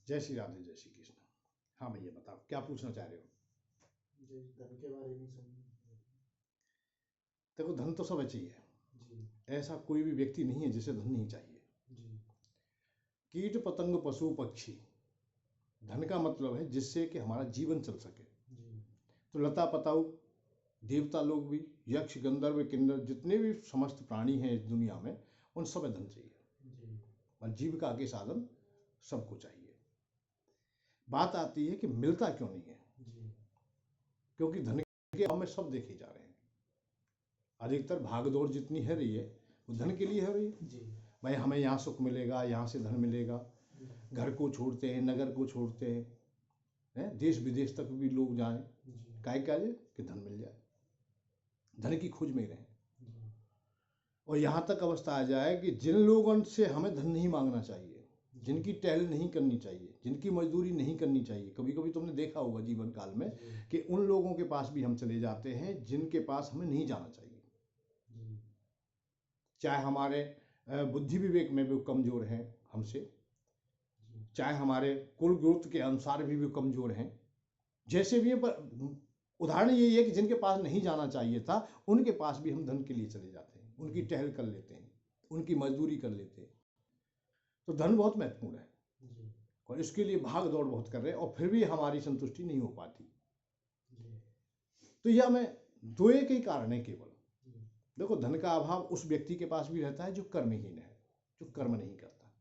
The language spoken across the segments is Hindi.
जय श्री राधे, जय श्री कृष्ण। हाँ भैया बताओ, क्या पूछना चाह रहे हो? जी, धन के बारे में देखो, धन तो सब चाहिए। जी ऐसा कोई भी व्यक्ति नहीं है जिसे धन नहीं चाहिए। जी कीट पतंग पशु पक्षी, धन का मतलब है जिससे कि हमारा जीवन चल सके। जी तो लता पताऊ, देवता लोग भी, यक्ष गंधर्व किन्नर, जितने भी समस्त प्राणी हैं इस दुनिया में, उन सब में धन चाहिए। जी और जीविका के साधन सबको चाहिए। बात आती है कि मिलता क्यों नहीं है? जी क्योंकि धन के अभाव में सब देखे जा रहे हैं। अधिकतर भागदौड़ जितनी है रही है वो धन के लिए है रही है। जी भाई हमें यहाँ सुख मिलेगा, यहाँ से धन मिलेगा, घर को छोड़ते हैं, नगर को छोड़ते हैं, देश विदेश तक भी लोग जाएं, काहे क्या जाए कि धन मिल जाए, धन की खोज में ही रहें। और यहाँ तक अवस्था आ जाए कि जिन लोगों से हमें धन नहीं मांगना चाहिए, जिनकी टहल नहीं करनी चाहिए, जिनकी मजदूरी नहीं करनी चाहिए, कभी कभी तुमने देखा होगा जीवन काल में कि उन लोगों के पास भी हम चले जाते हैं जिनके पास हमें नहीं जाना चाहिए। चाहे हमारे बुद्धि विवेक में भी कमजोर हैं हमसे, चाहे हमारे कुल गोत्र के अनुसार भी कमजोर हैं, जैसे भी हैं, पर उदाहरण यही है कि जिनके पास नहीं जाना चाहिए था उनके पास भी हम धन के लिए चले जाते हैं, उनकी टहल कर लेते हैं, उनकी मजदूरी कर लेते हैं। तो धन बहुत महत्वपूर्ण है और इसके लिए भाग दौड़ बहुत कर रहे हैं और फिर भी हमारी संतुष्टि नहीं हो पाती। तो यह में दो एक ही कारण है केवल। देखो, धन का अभाव उस व्यक्ति के पास भी रहता है जो कर्महीन है, जो कर्म नहीं करता,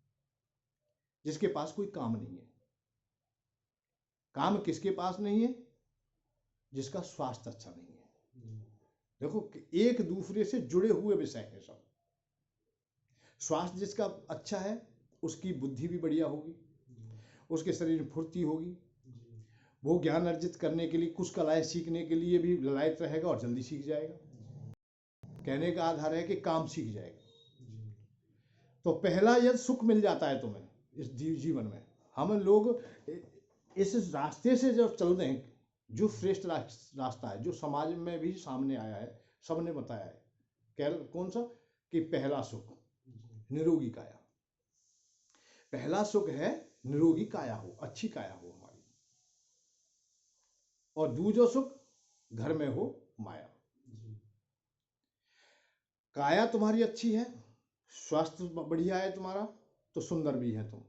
जिसके पास कोई काम नहीं है। काम किसके पास नहीं है? जिसका स्वास्थ्य अच्छा नहीं है। देखो, एक दूसरे से जुड़े हुए विषय हैं सब। स्वास्थ्य जिसका अच्छा है उसकी बुद्धि भी बढ़िया होगी, उसके शरीर में फुर्ती होगी, वो ज्ञान अर्जित करने के लिए, कुछ कलाएं सीखने के लिए भी ललायत रहेगा और जल्दी सीख जाएगा। कहने का आधार है कि काम सीख जाएगा। तो पहला, यदि सुख मिल जाता है तुम्हें इस जीवन में, हम लोग इस रास्ते से जब चल रहे हैं, जो श्रेष्ठ रास्ता है, जो समाज में भी सामने आया है, सबने बताया है, कौन सा? कि पहला सुख निरोगी काया। पहला सुख है निरोगी काया हो, अच्छी काया हो हमारी, और दूसरा सुख घर में हो माया। काया तुम्हारी अच्छी है, स्वास्थ्य बढ़िया है तुम्हारा, तो सुंदर भी है तुम,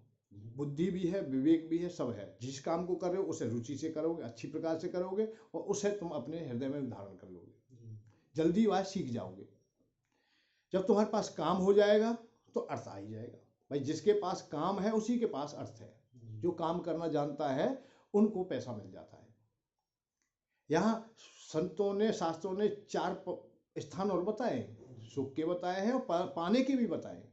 बुद्धि भी है, विवेक भी है, सब है। जिस काम को कर रहे हो उसे रुचि से करोगे, अच्छी प्रकार से करोगे और उसे तुम अपने हृदय में धारण कर लोगे, जल्दी वह सीख जाओगे। जब तुम्हारे पास काम हो जाएगा तो अर्थ आ ही जाएगा। भाई जिसके पास काम है उसी के पास अर्थ है। जो काम करना जानता है उनको पैसा मिल जाता है। यहाँ संतों ने, शास्त्रों ने 4 स्थान और बताए, सुख के बताए हैं और पाने के भी बताए।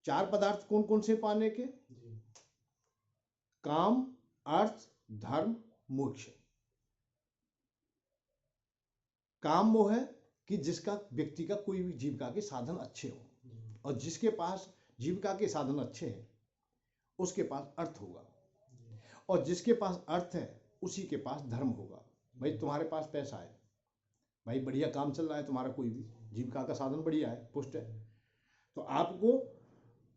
4 पदार्थ कौन कौन से पाने के? काम, अर्थ, धर्म, मोक्ष। काम वो है कि जिसका व्यक्ति का कोई भी जीविका के साधन अच्छे हो, और जिसके पास जीविका के साधन अच्छे हैं उसके पास अर्थ होगा, और जिसके पास अर्थ है उसी के पास धर्म होगा। भाई तुम्हारे पास पैसा है, भाई बढ़िया काम चल रहा है तुम्हारा, कोई भी जीविका का साधन बढ़िया है, पुष्ट है, तो आपको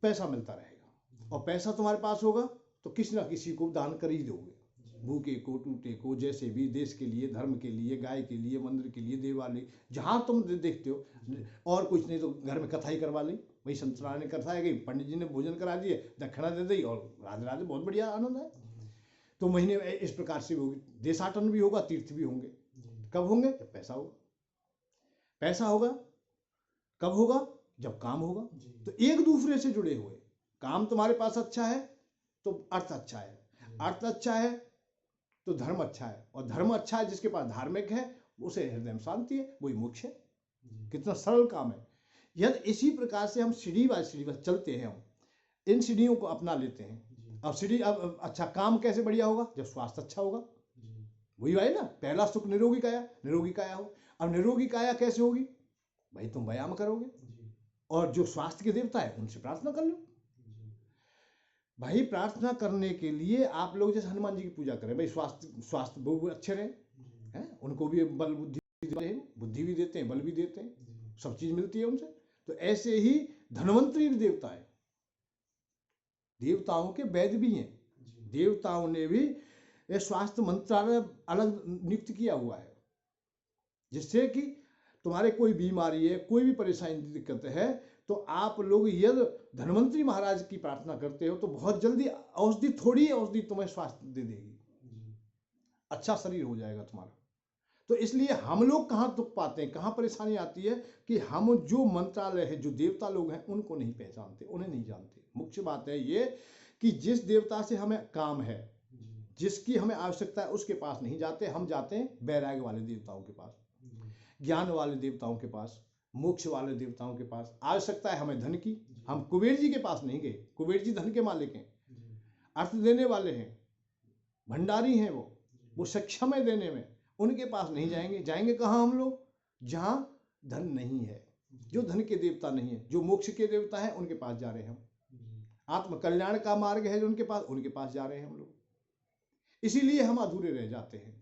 पैसा मिलता रहेगा। और पैसा तुम्हारे पास होगा तो किसी ना किसी को दान कर ही दोगे, भूखे को, टूटे को, जैसे भी, देश के लिए, धर्म के लिए, गाय के लिए, मंदिर के लिए, देवालय, जहाँ तुम देखते हो। और कुछ नहीं तो घर में कथा ही करवा ली, भाई संतराम ने कथा है गई, पंडित जी ने भोजन करा दिए, दक्षिणा दे दी और राधे राधे, बहुत बढ़िया आनंद है। तो महीने में इस प्रकार से होगी, देशाटन भी होगा, तीर्थ भी होंगे। कब होंगे? जब पैसा होगा। पैसा होगा कब होगा? जब काम होगा। तो एक दूसरे से जुड़े हुए, काम तुम्हारे पास अच्छा है तो अर्थ अच्छा है, अर्थ अच्छा है तो धर्म अच्छा है, और धर्म अच्छा है जिसके पास धार्मिक है उसे हृदय में शांति है, वही मोक्ष है। कितना सरल काम है। यदि इसी प्रकार से हम सीढ़ी बाय सीढ़ी चलते हैं, हम इन सीढ़ियों को अपना लेते हैं। अब सीढ़ी, अब अच्छा काम कैसे बढ़िया होगा? जब स्वास्थ्य अच्छा होगा। वही है ना, पहला सुख निरोगी काया, निरोगी काया हो। अब निरोगी काया कैसे होगी? भाई तुम व्यायाम करोगे और जो स्वास्थ्य के देवता है उनसे प्रार्थना कर लो। भाई प्रार्थना करने के लिए आप लोग जैसे हनुमान जी की पूजा करें, भाई स्वास्थ्य बहुत अच्छे रहे हैं, उनको भी बल बुद्धि भी देते हैं, बल भी देते हैं, सब चीज मिलती है उनसे। तो ऐसे ही धनवंतरी भी देवता है, देवताओं के वैद्य भी हैं। देवताओं ने भी स्वास्थ्य मंत्रालय अलग नियुक्त किया हुआ है, जिससे कि तुम्हारे कोई बीमारी है, कोई भी परेशानी दिक्कत है, तो आप लोग यदि धन्वंतरी महाराज की प्रार्थना करते हो तो बहुत जल्दी औषधि, थोड़ी औषधि तुम्हें स्वास्थ्य दे देगी, अच्छा शरीर हो जाएगा तुम्हारा। तो इसलिए हम लोग कहाँ दुख पाते हैं, कहाँ परेशानी आती है कि हम जो मंत्रालय है, जो देवता लोग हैं, उनको नहीं पहचानते, उन्हें नहीं जानते। मुख्य बात है ये कि जिस देवता से हमें काम है, जिसकी हमें आवश्यकता है, उसके पास नहीं जाते। हम जाते हैं वैराग्य वाले देवताओं के पास, ज्ञान वाले देवताओं के पास, मोक्ष वाले देवताओं के पास। आवश्यकता है हमें धन की, हम कुबेर जी के पास नहीं गए। कुबेर जी धन के मालिक हैं, अर्थ देने वाले हैं, भंडारी हैं, वो सक्षम है देने में। उनके पास नहीं जाएंगे। जाएंगे कहाँ हम लोग? जहाँ धन नहीं है, जो धन के देवता नहीं है, जो मोक्ष के देवता है, उनके पास जा रहे हैं हम। आत्म कल्याण का मार्ग है जो उनके पास जा रहे हैं हम लोग। इसीलिए हम अधूरे रह जाते हैं।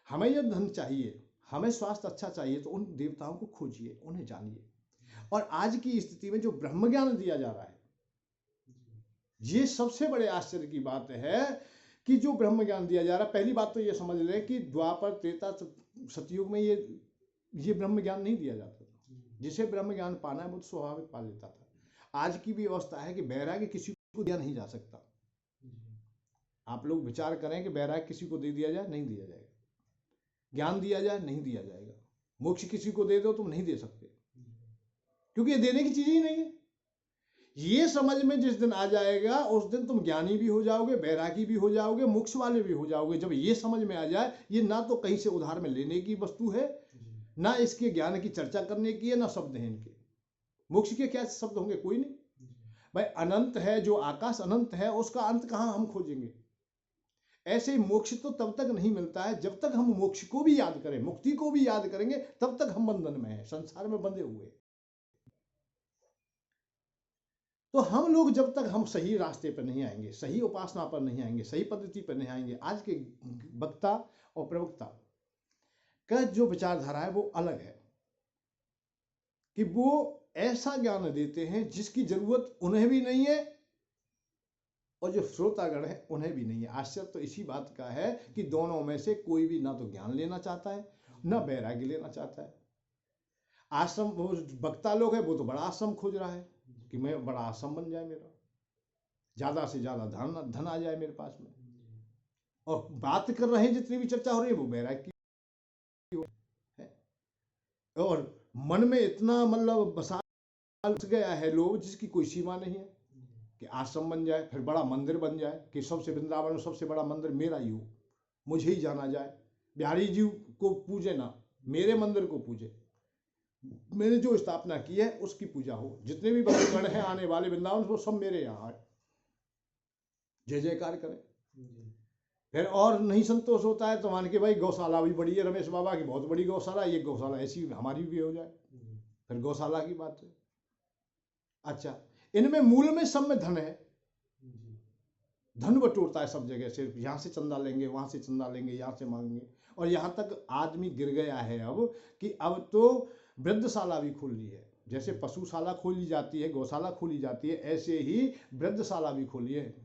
हमें जब धन चाहिए, हमें स्वास्थ्य अच्छा चाहिए, तो उन देवताओं को खोजिए, उन्हें जानिए। और आज की स्थिति में जो ब्रह्म ज्ञान दिया जा रहा है, ये सबसे बड़े आश्चर्य की बात है कि जो ब्रह्म ज्ञान दिया जा रहा है। पहली बात तो ये समझ लें कि द्वापर, त्रेता, सतयुग में ये ब्रह्म ज्ञान नहीं दिया जाता था। जिसे ब्रह्म ज्ञान पाना है वो तो स्वाभाविक पा लेता था। आज की भी अवस्था है कि वैराग्य किसी को दिया नहीं जा सकता। आप लोग विचार करें कि वैराग्य किसी को दे दिया जाए, नहीं दिया जाएगा। ज्ञान दिया जाए, नहीं दिया जाएगा। मोक्ष किसी को दे दो, तुम नहीं दे सकते, क्योंकि ये देने की चीज ही नहीं है। ये समझ में जिस दिन आ जाएगा, उस दिन तुम ज्ञानी भी हो जाओगे, वैरागी भी हो जाओगे, मोक्ष वाले भी हो जाओगे। जब ये समझ में आ जाए, ये ना तो कहीं से उधार में लेने की वस्तु है, ना इसके ज्ञान की चर्चा करने की है, ना शब्द है इनके। मोक्ष के क्या शब्द होंगे? कोई नहीं भाई। अनंत है, जो आकाश अनंत है, उसका अंत कहाँ हम खोजेंगे? ऐसे ही मोक्ष तो तब तक नहीं मिलता है जब तक हम मोक्ष को भी याद करें, मुक्ति को भी याद करेंगे, तब तक हम बंधन में हैं, संसार में बंधे हुए। तो हम लोग जब तक हम सही रास्ते पर नहीं आएंगे, सही उपासना पर नहीं आएंगे, सही पद्धति पर नहीं आएंगे, आज के वक्ता और प्रवक्ता का जो विचारधारा है वो अलग है, कि वो ऐसा ज्ञान देते हैं जिसकी जरूरत उन्हें भी नहीं है और जो श्रोतागण है उन्हें भी नहीं है। आश्चर्य तो इसी बात का है कि दोनों में से कोई भी ना तो ज्ञान लेना चाहता है, ना वैराग्य लेना चाहता है। आश्रम, वो वक्ता लोग है, वो तो बड़ा आश्रम खोज रहा है कि मैं बड़ा आश्रम बन जाए, मेरा ज्यादा से ज्यादा धन आ जाए मेरे पास में। और बात कर रहे हैं, जितनी भी चर्चा हो रही है वो वैराग्य की है। और मन में इतना मतलब बसा गया है लोग, जिसकी कोई सीमा नहीं है, कि आश्रम बन जाए, फिर बड़ा मंदिर बन जाए, कि सबसे वृंदावन में सबसे बड़ा मंदिर मेरा ही हो, मुझे ही जाना जाए। बिहारी जी को पूजे ना, मेरे मंदिर को पूजे, मैंने जो स्थापना की है उसकी पूजा हो। जितने भी भक्तगण हैं आने वाले वृंदावन, वो सब मेरे यहाँ है, जय जयकार करें। फिर और नहीं संतोष होता है तो मान के भाई गौशाला भी बड़ी है, रमेश बाबा की बहुत बड़ी गौशाला, ये गौशाला ऐसी हमारी भी हो जाए, फिर गौशाला की बात है। अच्छा, इनमें मूल में सब में धन है, धन बटोरता है सब जगह से। यहाँ से चंदा लेंगे, वहां से चंदा लेंगे, यहाँ से मांगेंगे। और यहाँ तक आदमी गिर गया है अब कि अब तो वृद्धशाला भी खोल ली है। जैसे पशुशाला खोली जाती है, गौशाला खोली जाती है, ऐसे ही वृद्धशाला भी खोली है।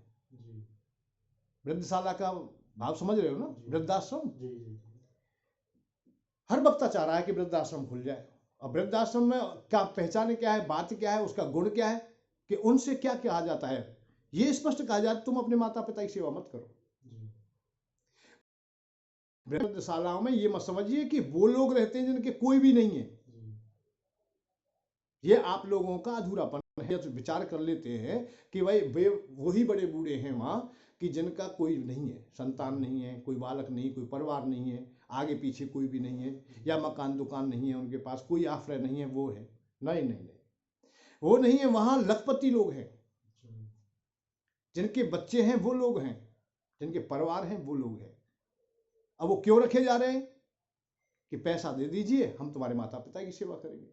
वृद्धशाला का भाव समझ रहे हो ना? वृद्धाश्रम। हर वक्ता चाह रहा है कि वृद्धाश्रम खुल जाए। और वृद्धाश्रम में क्या पहचाने, क्या है, बात क्या है, उसका गुण क्या है, कि उनसे क्या कहा जाता है? ये स्पष्ट कहा जाता है, तुम अपने माता पिता की सेवा मत करो। वृद्धशालाओं में ये मत समझिए कि वो लोग रहते हैं जिनके कोई भी नहीं है। ये आप लोगों का अधूरापन है। तो विचार कर लेते हैं कि भाई वे वही बड़े बूढ़े हैं वहां, कि जिनका कोई नहीं है, संतान नहीं है, कोई बालक नहीं, कोई परिवार नहीं है, आगे पीछे कोई भी नहीं है, या मकान दुकान नहीं है, उनके पास कोई आश्रय नहीं है, वो है। नहीं नहीं नहीं, वो नहीं है। वहां लखपति लोग हैं, जिनके बच्चे हैं वो लोग हैं, जिनके परिवार हैं वो लोग हैं। अब वो क्यों रखे जा रहे हैं? कि पैसा दे दीजिए, हम तुम्हारे माता पिता की सेवा करेंगे,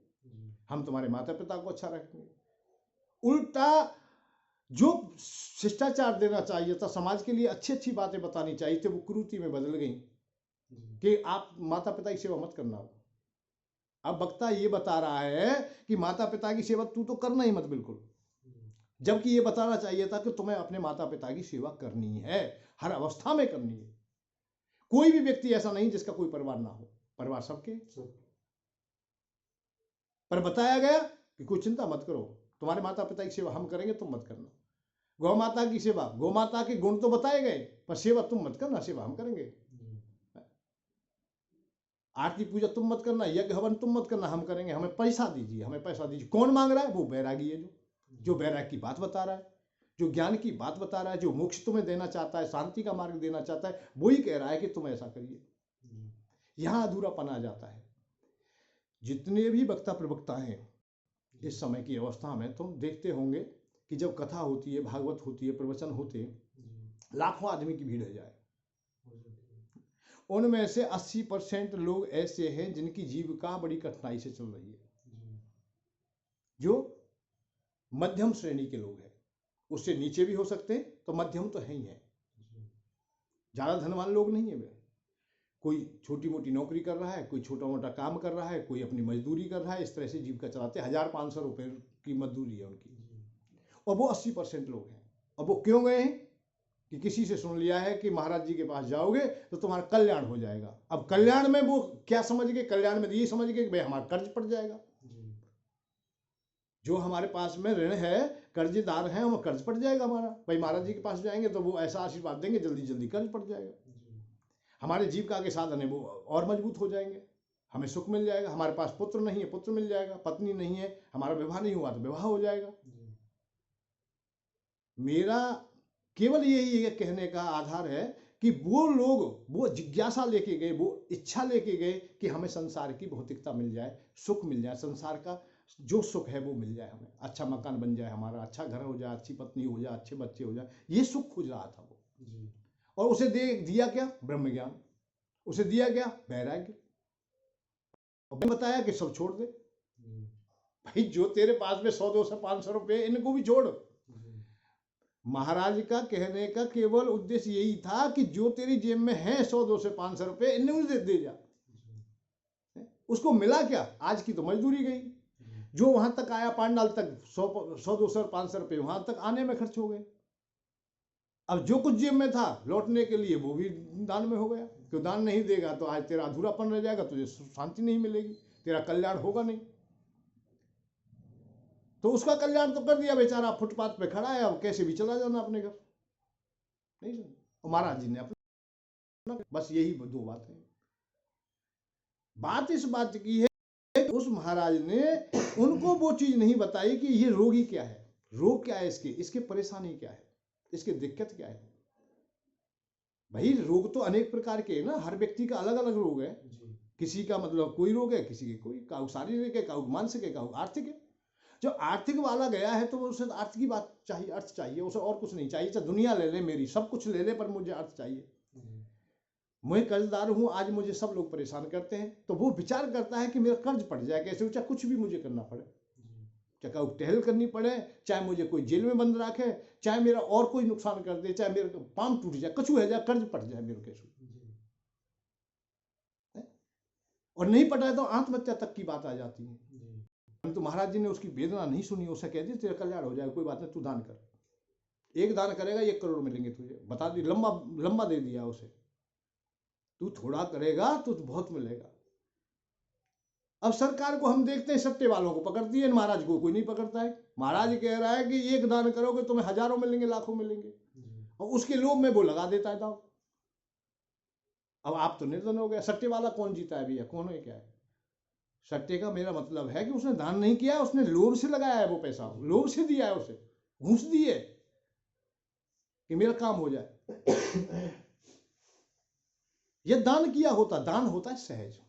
हम तुम्हारे माता पिता को अच्छा रखेंगे। उल्टा जो शिष्टाचार देना चाहिए था, समाज के लिए अच्छी अच्छी बातें बतानी चाहिए थी, वो क्रूरति में बदल गई कि आप माता पिता की सेवा मत करना। अब वक्ता ये बता रहा है कि माता पिता की सेवा तू तो करना ही मत बिल्कुल, जबकि ये बताना चाहिए था कि तुम्हें अपने माता पिता की सेवा करनी है, हर अवस्था में करनी है। कोई भी व्यक्ति ऐसा नहीं जिसका कोई परिवार ना हो, परिवार सबके। पर बताया गया कि कोई चिंता मत करो, तुम्हारे माता पिता की सेवा हम करेंगे, तुम मत करना। गौ माता की सेवा, गौ माता के गुण तो बताए गए, पर सेवा तुम मत करना, सेवा हम करेंगे। आरती पूजा तुम मत करना, यज्ञ हवन तुम मत करना, हम करेंगे, हमें पैसा दीजिए, हमें पैसा दीजिए। कौन मांग रहा है? वो बैरागी है, जो बैराग की बात बता रहा है, जो ज्ञान की बात बता रहा है, जो मोक्ष तुम्हें देना चाहता है, शांति का मार्ग देना चाहता है, वही कह रहा है कि तुम ऐसा करिए। यहां अधूरापन आ जाता है। जितने भी वक्ता प्रवक्ता हैं इस समय की अवस्था में, तुम देखते होंगे कि जब कथा होती है, भागवत होती है, प्रवचन होते हैं, लाखों आदमी की भीड़ हो जाए, उनमें से 80% लोग ऐसे हैं जिनकी जीविका बड़ी कठिनाई से चल रही है, जो मध्यम श्रेणी के लोग हैं। उससे नीचे भी हो सकते हैं, तो मध्यम तो है ही है, ज्यादा धनवान लोग नहीं है वे। कोई छोटी मोटी नौकरी कर रहा है, कोई छोटा मोटा काम कर रहा है, कोई अपनी मजदूरी कर रहा है, इस तरह से जीविका चलाते हैं। 1500 रुपये की मजदूरी है उनकी, और वो 80% लोग हैं। अब वो क्यों गए हैं? कि किसी से सुन लिया है कि महाराज जी के पास जाओगे तो तुम्हारा कल्याण हो जाएगा। अब कल्याण में वो क्या समझ गए? कल्याण में ये समझ गए कि भाई हमारा कर्ज पड़ जाएगा, जो हमारे पास में ऋण है, कर्जदार हैं, वो कर्ज पड़ जाएगा हमारा। भाई महाराज जी के पास जाएंगे तो वो ऐसा आशीर्वाद देंगे, जल्दी जल्दी कर्ज पड़ जाएगा, हमारे जीविका के साधन है वो और मजबूत हो जाएंगे, हमें सुख मिल जाएगा। हमारे पास पुत्र नहीं है, पुत्र मिल जाएगा, पत्नी नहीं है, हमारा विवाह नहीं हुआ तो विवाह हो जाएगा। मेरा केवल यही है कहने का आधार है कि वो लोग वो जिज्ञासा लेके गए, वो इच्छा लेके गए कि हमें संसार की भौतिकता मिल जाए, सुख मिल जाए, संसार का जो सुख है वो मिल जाए, हमें अच्छा मकान बन जाए, हमारा अच्छा घर हो जाए, अच्छी पत्नी हो जाए, अच्छे बच्चे हो जाए, ये सुख खोज रहा था वो। और उसे दिया क्या? ब्रह्म ज्ञान। उसे दिया क्या? वैराग्य। और बताया कि सब छोड़ दे भाई, जो तेरे पास में 100, 200, 500 रुपये, इनको भी छोड़। महाराज का कहने का केवल उद्देश्य यही था कि जो तेरी जेब में है 100, 200, 500 रुपये, इन्हें उसे दे जा। उसको मिला क्या? आज की तो मजदूरी गई, जो वहां तक आया पांडाल तक 100, 200, 500 रुपये वहां तक आने में खर्च हो गए। अब जो कुछ जेब में था लौटने के लिए वो भी दान में हो गया। क्यों? दान नहीं देगा तो आज तेरा अधूरापन रह जाएगा, तुझे शांति नहीं मिलेगी, तेरा कल्याण होगा नहीं। तो उसका कल्याण तो कर दिया, बेचारा फुटपाथ पे खड़ा है, अब कैसे भी चला जाना अपने घर। नहीं सुन, महाराज जी ने अपना, बस यही दो बात है। बात इस बात की है कि उस महाराज ने उनको वो चीज नहीं बताई कि ये रोगी क्या है, रोग क्या है, इसके परेशानी क्या है, इसकी दिक्कत क्या है। भाई रोग तो अनेक प्रकार के है ना, हर व्यक्ति का अलग अलग रोग है। किसी का मतलब कोई रोग है, किसी के कोई, काउ शारीरिक है, काउ मानसिक है, काउ आर्थिक है। जो आर्थिक वाला गया है तो उसे अर्थ की बात चाहिए, अर्थ चाहिए उसे, और कुछ नहीं चाहिए। चाहे दुनिया ले ले, मेरी सब कुछ ले ले, पर मुझे अर्थ चाहिए। मैं कर्जदार हूं, आज मुझे सब लोग परेशान करते हैं, तो वो विचार करता है कि मेरा कर्ज पड़ जाए कैसे, चाहे कुछ भी मुझे करना पड़े, चाहे टहल करनी पड़े, चाहे मुझे कोई जेल में बंद रखे, चाहे मेरा और कोई नुकसान कर दे, चाहे मेरा पाम टूट जाए, कुछ हो जाए, कर्ज पड़ जाए मेरे कैसे। और नहीं पटा है तो आत्महत्या तक की बात आ जाती है। तो महाराज जी ने उसकी वेदना नहीं सुनी, उसे कह दिया तेरा कल्याण हो जाए, कोई बात नहीं, तू दान कर। एक दान करेगा 1 करोड़ मिलेंगे तुझे, बता दी, लंबा लंबा दे दिया उसे। तू थोड़ा करेगा तो बहुत मिलेगा। अब सरकार को हम देखते हैं सट्टे वालों को पकड़ती है, महाराज को कोई नहीं पकड़ता है। महाराज कह रहा है कि एक दान करोगे तुम्हें हजारों मिलेंगे, लाखों मिलेंगे, और उसके लोभ में वो लगा देता है दाव। अब आप तो निर्धन हो गया। सट्टे वाला कौन जीता है भैया, कौन है, क्या है? सट्टे का मेरा मतलब है कि उसने दान नहीं किया, उसने लोभ से लगाया है वो पैसा, लोभ से दिया है, उसे घूस दी है कि मेरा काम हो जाए। यह दान किया होता, दान होता है सहज।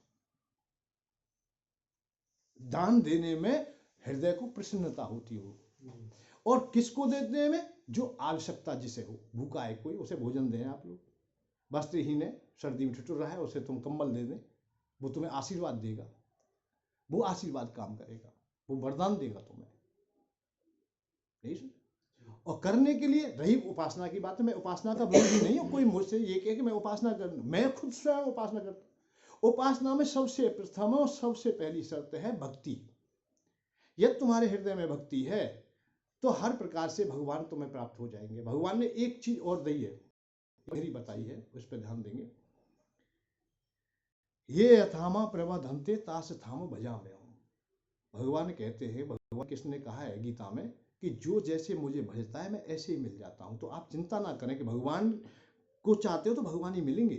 दान देने में हृदय को प्रसन्नता होती हो, और किसको देने में? जो आवश्यकता जिसे हो, भूखा है कोई, उसे भोजन दें आप लोग। वस्त्रहीन है, सर्दी में ठिठुर रहा है, उसे तुम कंबल दे दें, वो तुम्हें आशीर्वाद देगा, वो आशीर्वाद काम करेगा, वो वरदान देगा तुम्हें। नहीं सुन? और करने के लिए रही उपासना की बात है, मैं उपासना का विरोधी नहीं हूं। कोई मुझसे ये कहे कि मैं उपासना कर, मैं खुद स्वयं उपासना करता हूं। उपासना में सबसे प्रथम और सबसे पहली शर्त है भक्ति। यदि तुम्हारे हृदय में भक्ति है तो हर प्रकार से भगवान तुम्हें प्राप्त हो जाएंगे। भगवान ने एक चीज और दी है, मेरी बताई है, उस पर ध्यान देंगे। ये यथामा प्रबधन्ते तास थाम भजाम्यहम्। भगवान कहते हैं, भगवान कृष्ण ने कहा है गीता में कि जो जैसे मुझे भजता है मैं ऐसे ही मिल जाता हूं। तो आप चिंता ना करें कि भगवान को चाहते हो तो भगवान ही मिलेंगे,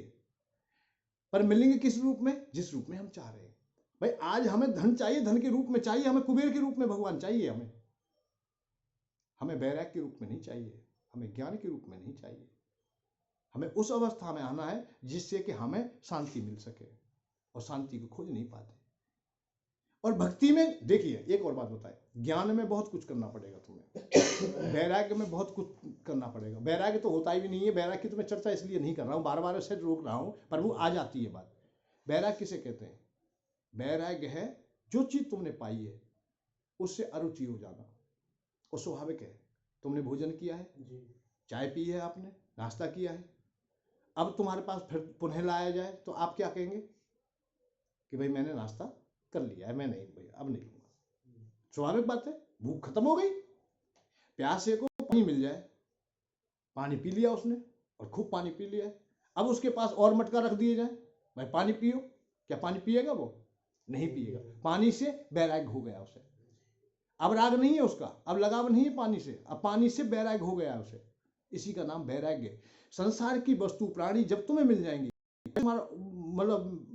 पर मिलेंगे किस रूप में? जिस रूप में हम चाह रहे हैं। भाई आज हमें धन चाहिए, धन के रूप में चाहिए, हमें कुबेर के रूप में भगवान चाहिए, हमें वैराग्य के रूप में नहीं चाहिए, हमें ज्ञान के रूप में नहीं चाहिए। हमें उस अवस्था में आना है जिससे कि हमें शांति मिल सके, और शांति को खोज नहीं पाते। और भक्ति में देखिए एक और बात बताए, ज्ञान में बहुत कुछ करना पड़ेगा तुम्हें, वैराग्य में बहुत कुछ करना पड़ेगा। वैराग्य तो होता ही भी नहीं है, वैराग्य की तो मैं चर्चा इसलिए नहीं कर रहा हूँ, बार बार उसे रोक रहा हूँ, पर वो आ जाती है बात। वैराग्य किसे कहते हैं? वैराग्य है जो चीज तुमने पाई है उससे अरुचि हो जाना, और स्वाभाविक है। तुमने भोजन किया है, चाय पी है, आपने नाश्ता किया है, अब तुम्हारे पास फिर पुनः लाया जाए तो आप क्या कहेंगे कि भाई मैंने नाश्ता कर लिया है, मैं नहीं भाई अब नहीं लूंगा। स्वाभाविक बात है, भूख खत्म हो गई। प्यासे को पानी मिल जाए, पानी पी लिया उसने और खूब पानी पी लिया है, अब उसके पास और मटका रख दिए जाए, भाई पानी पियो, क्या पानी पिएगा? वो नहीं पिएगा। पानी से वैराग्य हो गया उसे, अब राग नहीं है उसका, अब लगाव नहीं है पानी से, अब पानी से वैराग्य हो गया उसे। इसी का नाम वैराग्य। संसार की वस्तु प्राणी जब तुम्हें मिल जाएंगी, मतलब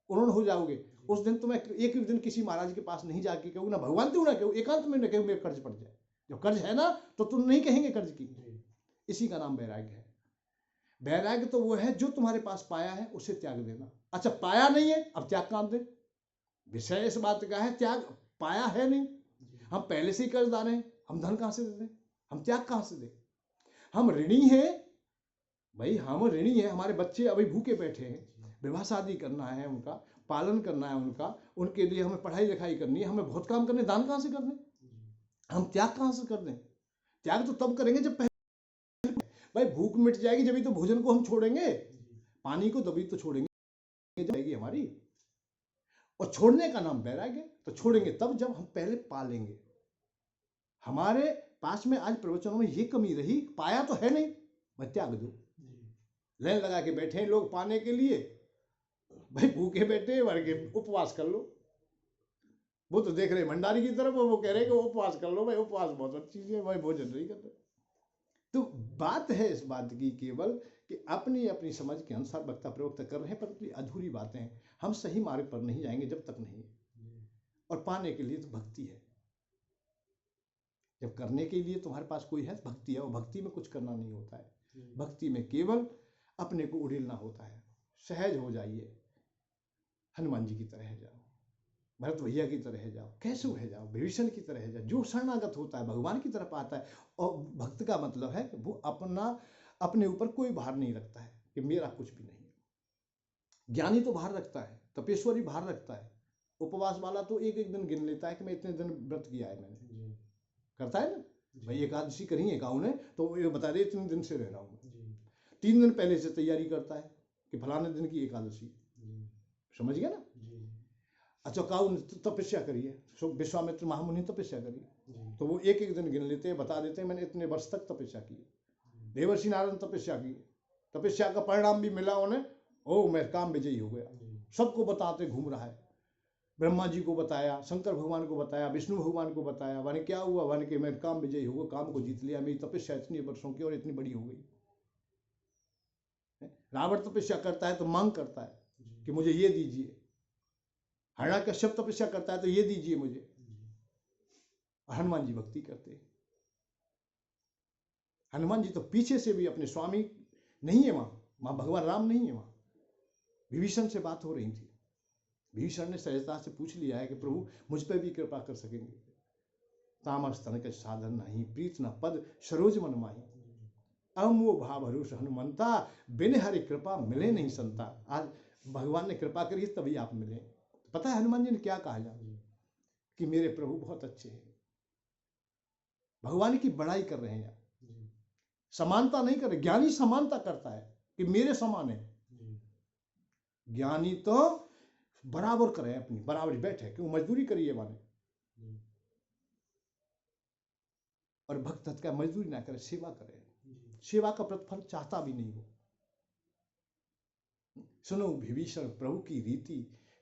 उन्होंने हो जाओगे, उस दिन तुम्हें एक दिन किसी महाराज के पास नहीं जाके कहोगे ना भगवान क्यों ना कहो, एकांत में न कहो मेरे कर्ज पड़ जाए। जो कर्ज है ना तो तुम नहीं कहेंगे कर्ज की। इसी का नाम वैराग्य है। वैराग्य तो वो है जो तुम्हारे पास पाया है उसे त्याग देना। अच्छा पाया नहीं है, अब त्याग काम दे। विषय इस बात का है, त्याग पाया है नहीं, हम पहले से ही कर्जदार हैं, हम धन कहां से दे दें, हम त्याग कहां से दें? हम ऋणी हैं भाई, हम ऋणी हैं। हमारे बच्चे अभी भूखे बैठे हैं, विवाह शादी करना है, उनका पालन करना है, उनके लिए हमें पढ़ाई लिखाई करनी है, हमें बहुत काम करने, दान कहां से कर दें? हम त्याग कहां से कर दें? त्याग तो तब करेंगे जब पहले, भाई भूख मिट जाएगी जब ही तो भोजन को हम छोड़ेंगे, पानी को तभी तो छोड़ेंगे जाएगी हमारी। और छोड़ने का नाम वैराग्य। तो छोड़ेंगे तब जब हम पहले पा लेंगे। हमारे पास में आज प्रवचनों में ये कमी रही, पाया तो है नहीं, भाई त्याग दो। लाइन लगा के बैठे हैं लोग पाने के लिए, भाई भूखे बैठे वर्ग के उपवास कर लो। वो तो देख रहे भंडारी की तरफ, वो कह रहे कि उपवास कर लो, भाई उपवास बहुत अच्छी चीज है, भाई भोजन नहीं करते। तो बात है इस बात की केवल कि अपनी अपनी समझ के अनुसार वक्ता प्रवक्ता कर रहे हैं, परंतु अधूरी बातें हैं। हम सही मार्ग पर नहीं जाएंगे जब तक नहीं। और पाने के लिए तो भक्ति है। जब करने के लिए तुम्हारे पास कोई है, भक्ति है, और भक्ति में कुछ करना नहीं होता है। भक्ति में केवल अपने को उड़ेलना होता है। सहज हो जाइए, हनुमान जी की तरह जाओ, भरत भैया की तरह जाओ, कैसे है जाओ, विभीषण की तरह जाओ। जो शरणागत होता है भगवान की तरफ आता है। और भक्त का मतलब है कि वो अपने ऊपर कोई भार नहीं रखता है कि मेरा कुछ भी नहीं। ज्ञानी तो भार रखता है, तपेश्वरी भार रखता है, उपवास वाला तो एक एक दिन गिन लेता है कि मैं इतने दिन व्रत किया है मैंने, करता है ना। भाई एकादशी करी है गाँव ने तो ये बता दे इतने दिन से रह रहा हूँ। 3 दिन पहले से तैयारी करता है कि फलाने दिन की एकादशी, समझ गया ना। अच्छा काऊ ने तपस्या करी है, विश्वामित्र महामुनि तपस्या करी, तो वो एक एक दिन गिन लेते हैं, बता देते हैं मैंने इतने वर्ष तक तपस्या की। देवर्षि नारद तपस्या की, तपस्या का परिणाम भी मिला उन्हें, ओ मैं काम विजयी हो गया। सबको बताते घूम रहा है, ब्रह्मा जी को बताया, शंकर भगवान को बताया, विष्णु भगवान को बताया। वन क्या हुआ? वन के मैं काम विजयी हो गया, काम को जीत लिया, मेरी तपस्या इतनी वर्षों की और इतनी बड़ी हो गई। रावण तपस्या करता है तो मांग करता है कि मुझे ये दीजिए, हिरण्याकश्यप तपस्या करता है तो ये दीजिए मुझे। हनुमान जी भक्ति करते हैं। हनुमान जी तो पीछे से भी अपने स्वामी नहीं है, वहां भगवान राम नहीं है, वहां विभीषण से बात हो रही थी। विभीषण ने सहजता से पूछ लिया है कि प्रभु मुझ पर भी कृपा कर सकेंगे। तामस तन के साधन नहीं, प्रीत न पद सरोज मन माही, अमो भाव हरुष हनुमंता, बिन हरि कृपा मिले नहीं संता। आज भगवान ने कृपा करी तभी आप मिले। पता है हनुमान जी ने क्या कहा कि मेरे प्रभु बहुत अच्छे हैं। भगवान की बड़ाई कर रहे हैं, समानता नहीं कर रहे। ज्ञानी समानता करता है कि मेरे समान है। ज्ञानी तो बराबर करे, अपनी बराबरी बैठे, क्यों मजदूरी करिए माने। और भक्त का मजदूरी ना करे, सेवा करे, सेवा का प्रतिफल चाहता भी नहीं हो। सुनो विभीषण प्रभु की रीति,